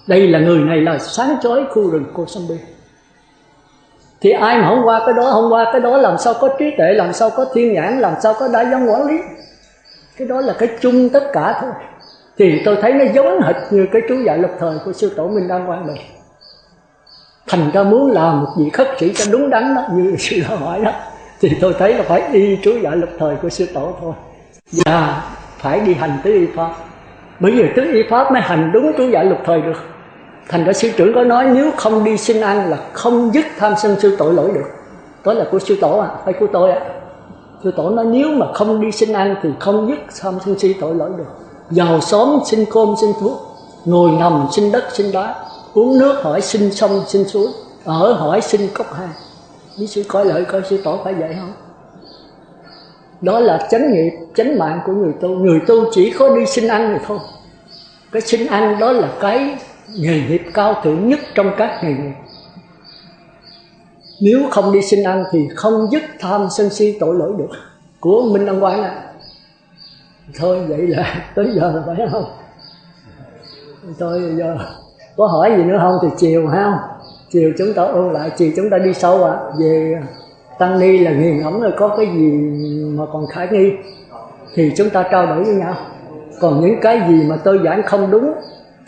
Đây là người này là sáng chói khu rừng cô Sambia. Thì ai mà không qua cái đó làm sao có trí tuệ, làm sao có thiên nhãn, làm sao có đa văn quản lý. Cái đó là cái chung tất cả thôi. Thì tôi thấy nó giống hệt như cái trú dạ lục thời của sư tổ Minh Đăng Quang Bình. Thành ra muốn làm một vị khất sĩ cho đúng đắn đó, như sư đã hỏi đó, thì tôi thấy là phải y trú dạ lục thời của sư tổ thôi. Và phải đi hành tứ y pháp. Bởi vì tứ y pháp mới hành đúng trú dạ lục thời được. Thành ra sư trưởng có nói nếu không đi xin ăn là không dứt tham sân sư tội lỗi được. Đó là của sư tổ phải của tôi Sư tổ nói nếu mà không đi xin ăn thì không dứt tham sân si tội lỗi được. Vào xóm xin cơm xin thuốc, ngồi nằm xin đất xin đá, uống nước hỏi xin sông xin suối, ở hỏi xin cốc hang. Quý sư coi lợi coi sư tổ phải vậy không? Đó là chánh nghiệp, chánh mạng của người tu. Người tu chỉ có đi xin ăn thì thôi. Cái xin ăn đó là cái nghề nghiệp cao thượng nhất trong các nghề nghiệp. Nếu không đi xin ăn thì không dứt tham sân si tội lỗi được. Của Minh Đăng Quang Thôi vậy là tới giờ rồi phải không? Thôi giờ có hỏi gì nữa không thì chiều ha. Chiều chúng ta ôn lại, chiều chúng ta đi sâu về tăng ni là nghiền ngẫm rồi, có cái gì mà còn khả nghi thì chúng ta trao đổi với nhau. Còn những cái gì mà tôi giảng không đúng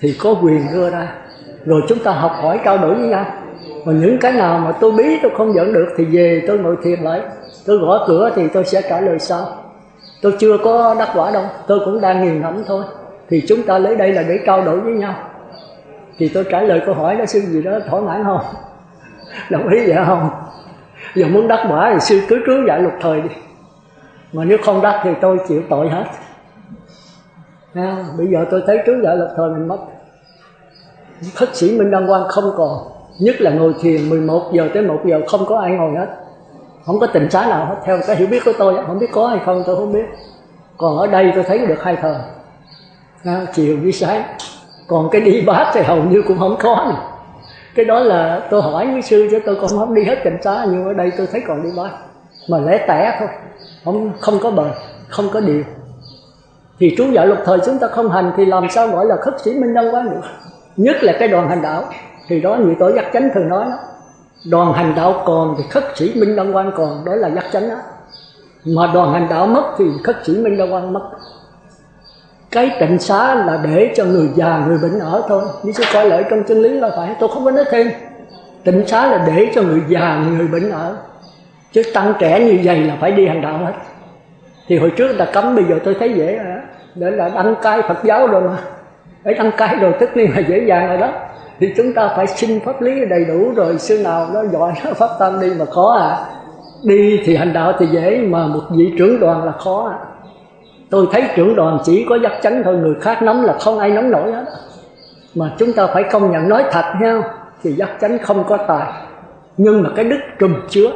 thì có quyền đưa ra, rồi chúng ta học hỏi trao đổi với nhau. Còn những cái nào mà tôi bí tôi không dẫn được thì về tôi ngồi thiền lại, tôi gõ cửa thì tôi sẽ trả lời sau. Tôi chưa có đắc quả đâu, tôi cũng đang nghiền ngẫm thôi. Thì chúng ta lấy đây là để trao đổi với nhau. Thì tôi trả lời câu hỏi đó, sư gì đó thỏa mãn không? Đồng ý vậy không? Giờ muốn đắc quả thì sư cứ trú dạy lục thời đi. Mà nếu không đắc thì tôi chịu tội hết. Bây giờ tôi thấy trú dạy lục thời mình mất. Khất sĩ Minh Đăng Quang không còn. Nhất là ngồi thiền 11 giờ tới 1 giờ không có ai ngồi hết. Không có tịnh xá nào hết. Theo cái hiểu biết của tôi, không biết có hay không tôi không biết. Còn ở đây tôi thấy được 2 thời, chiều với sáng. Còn cái đi bát thì hầu như cũng không có nữa. Cái đó là tôi hỏi với sư chứ tôi cũng không đi hết tịnh xá. Nhưng ở đây tôi thấy còn đi bát, mà lẻ tẻ thôi, không có bờ, không có điều. Thì trú dạy lục thời chúng ta không hành thì làm sao gọi là khất sĩ Minh Đăng Quang được? Nhất là cái đoàn hành đạo. Thì đó như tôi giác chánh thường nói đó, đoàn hành đạo còn thì khất sĩ Minh Đăng Quang còn, đó là giác chánh đó. Mà đoàn hành đạo mất thì khất sĩ Minh Đăng Quang mất. Cái tịnh xá là để cho người già, người bệnh ở thôi. Như sư coi lại trong chân lý là phải, tôi không có nói thêm. Tịnh xá là để cho người già, người bệnh ở. Chứ tăng trẻ như vậy là phải đi hành đạo hết. Thì hồi trước là cấm, bây giờ tôi thấy dễ rồi đó. Để là đăng cai Phật giáo rồi mà. Để đăng cai rồi tất nhiên là dễ dàng rồi đó. Thì chúng ta phải xin pháp lý đầy đủ rồi, sư nào nó giỏi nó pháp tâm đi mà khó à. Đi thì hành đạo thì dễ, mà một vị trưởng đoàn là khó à. Tôi thấy trưởng đoàn chỉ có giác chánh thôi, người khác nắm là không ai nắm nổi hết. Mà chúng ta phải công nhận nói thật nha, thì giác chánh không có tài, nhưng mà cái đức trùm chứa.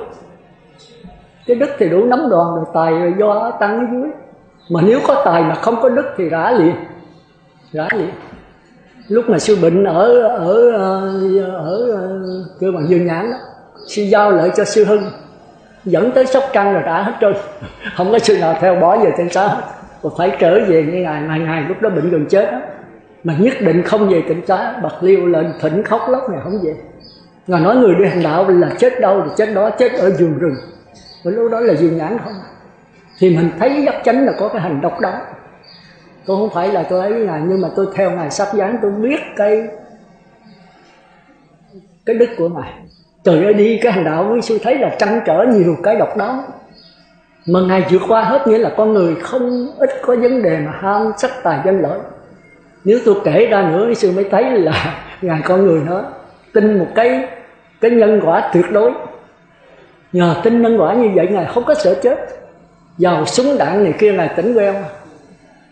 Cái đức thì đủ nắm đoàn rồi, tài rồi do tăng ở dưới. Mà nếu có tài mà không có đức thì rã liền. Lúc mà sư bệnh ở kêu bằng Dương Nhãn đó, sư giao lại cho sư Hưng, dẫn tới Sóc Trăng rồi đã hết trơn. Không có sư nào theo bỏ về trên xá hết. Và phải trở về như ngày lúc đó bệnh gần chết đó. Mà nhất định không về tịnh xá, Bạc Liêu lên thỉnh khóc lóc này không về. Ngài nói người đi hành đạo là chết đâu thì chết đó, chết ở vườn rừng. Và lúc đó là Dương Nhãn không. Thì mình thấy giác chánh là có cái hành độc đó. Tôi không phải là tôi ấy với Ngài, nhưng mà tôi theo Ngài sắc dáng, tôi biết cái đức của Ngài. Trời ơi, đi cái hành đạo với sư thấy là trăn trở nhiều cái độc đó. Mà Ngài vượt qua hết, nghĩa là con người không ít có vấn đề mà ham sắc tài danh lợi. Nếu tôi kể ra nữa, sư mới thấy là Ngài con người nó tin một cái nhân quả tuyệt đối. Nhờ tin nhân quả như vậy, Ngài không có sợ chết. Vào súng đạn này kia Ngài tỉnh queo.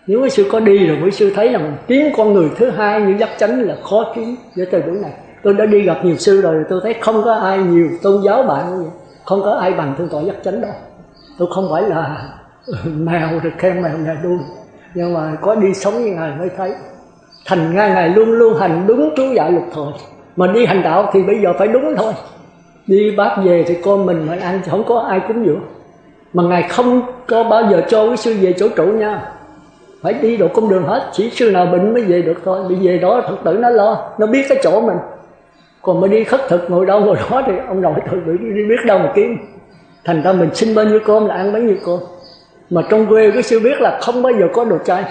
Nếu quý sư có đi rồi, quý sư thấy rằng kiếm con người thứ hai như giác chánh là khó kiếm với thời buổi này. Tôi đã đi gặp nhiều sư rồi, tôi thấy không có ai, nhiều tôn giáo bạn như vậy, không có ai bằng Thượng tọa giác chánh đâu. Tôi không phải là mèo được khen mèo nhà đuôi, nhưng mà có đi sống với Ngài mới thấy. Thành ra Ngài luôn luôn hành đúng trú dạy lục thời. Mà đi hành đạo thì bây giờ phải đúng thôi. Đi bác về thì con mình mà ăn, không có ai cúng dường. Mà Ngài không có bao giờ cho quý sư về chỗ trụ nha. Phải đi độ cung đường hết, chỉ sư nào bệnh mới về được thôi. Bị về đó Phật tử nó lo, nó biết cái chỗ mình. Còn mà đi khất thực ngồi đâu ngồi đó thì ông nội tôi đi biết đâu mà kiếm. Thành ra mình xin bao nhiêu cơm là ăn bấy nhiêu cơm. Mà trong quê cái sư biết là không bao giờ có đồ chay.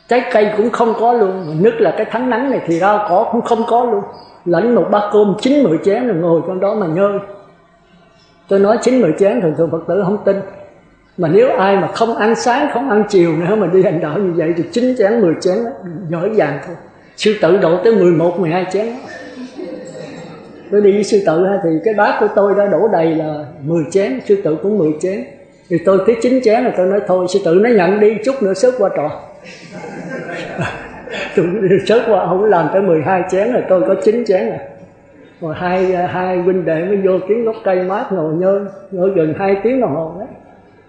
Trái cây cũng không có luôn. Mà nhất là cái tháng nắng này thì rau cỏ cũng không có luôn. Lãnh một bát cơm 9-10 chén rồi ngồi trong đó mà nhơi. Tôi nói 9-10 chén thường Phật tử không tin. Mà nếu ai mà không ăn sáng, không ăn chiều nữa mà đi hành đạo như vậy thì 9 chén, 10 chén giỏi vàng thôi. Sư tự độ tới 11-12 chén. Tôi đi với sư tự thì cái bát của tôi đã đổ đầy là 10 chén, sư tự cũng 10 chén. Thì tôi tới 9 chén rồi tôi nói thôi, sư tự nó nhận đi, chút nữa sớt qua trò. Tôi sớt qua, không làm tới 12 chén rồi, tôi có 9 chén rồi. Rồi hai huynh đệ mới vô kiếm gốc cây mát ngồi nhơi, ngồi gần 2 tiếng đồng hồ đấy.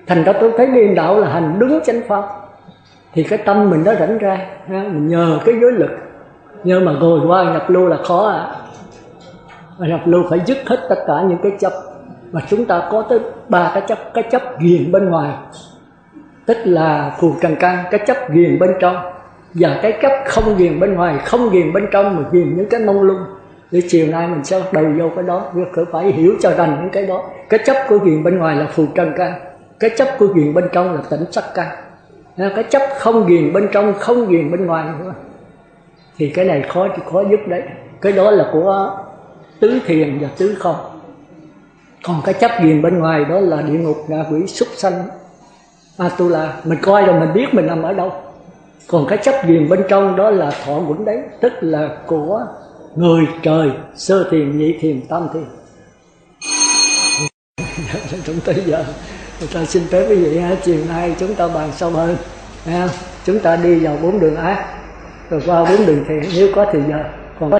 Thành ra tôi thấy đi hành đạo là hành đúng chánh pháp. Thì cái tâm mình nó rảnh ra, mình nhờ cái giới lực. Nhưng mà ngồi qua nhập lưu là khó à. Nhập lưu phải dứt hết tất cả những cái chấp. Mà chúng ta có tới 3 cái chấp. Cái chấp ghiền bên ngoài, tức là phù trần căn. Cái chấp ghiền bên trong. Và cái chấp không ghiền bên ngoài, không ghiền bên trong mà ghiền những cái mông lung. Để chiều nay mình sẽ đầu vô cái đó. Cứ phải hiểu cho rành những cái đó. Cái chấp của ghiền bên ngoài là phù trần căn. Cái chấp của ghiền bên trong là tỉnh sắc căn. Cái chấp không ghiền bên trong, không ghiền bên ngoài nữa. Thì cái này khó dứt đấy. Cái đó là của tứ thiền và tứ không. Còn cái chấp ghiền bên ngoài đó là địa ngục, ngạ quỷ, súc sanh, Atula. Mình coi rồi mình biết mình nằm ở đâu. Còn cái chấp ghiền bên trong đó là thọ quẩn đấy, tức là của người trời, sơ thiền, nhị thiền, tam thiền. Chúng tới giờ người ta xin phép quý vị chiều nay chúng ta bàn sâu hơn. Chúng ta đi vào 4 đường ác rồi qua 4 đường thiện nếu có thì giờ. Còn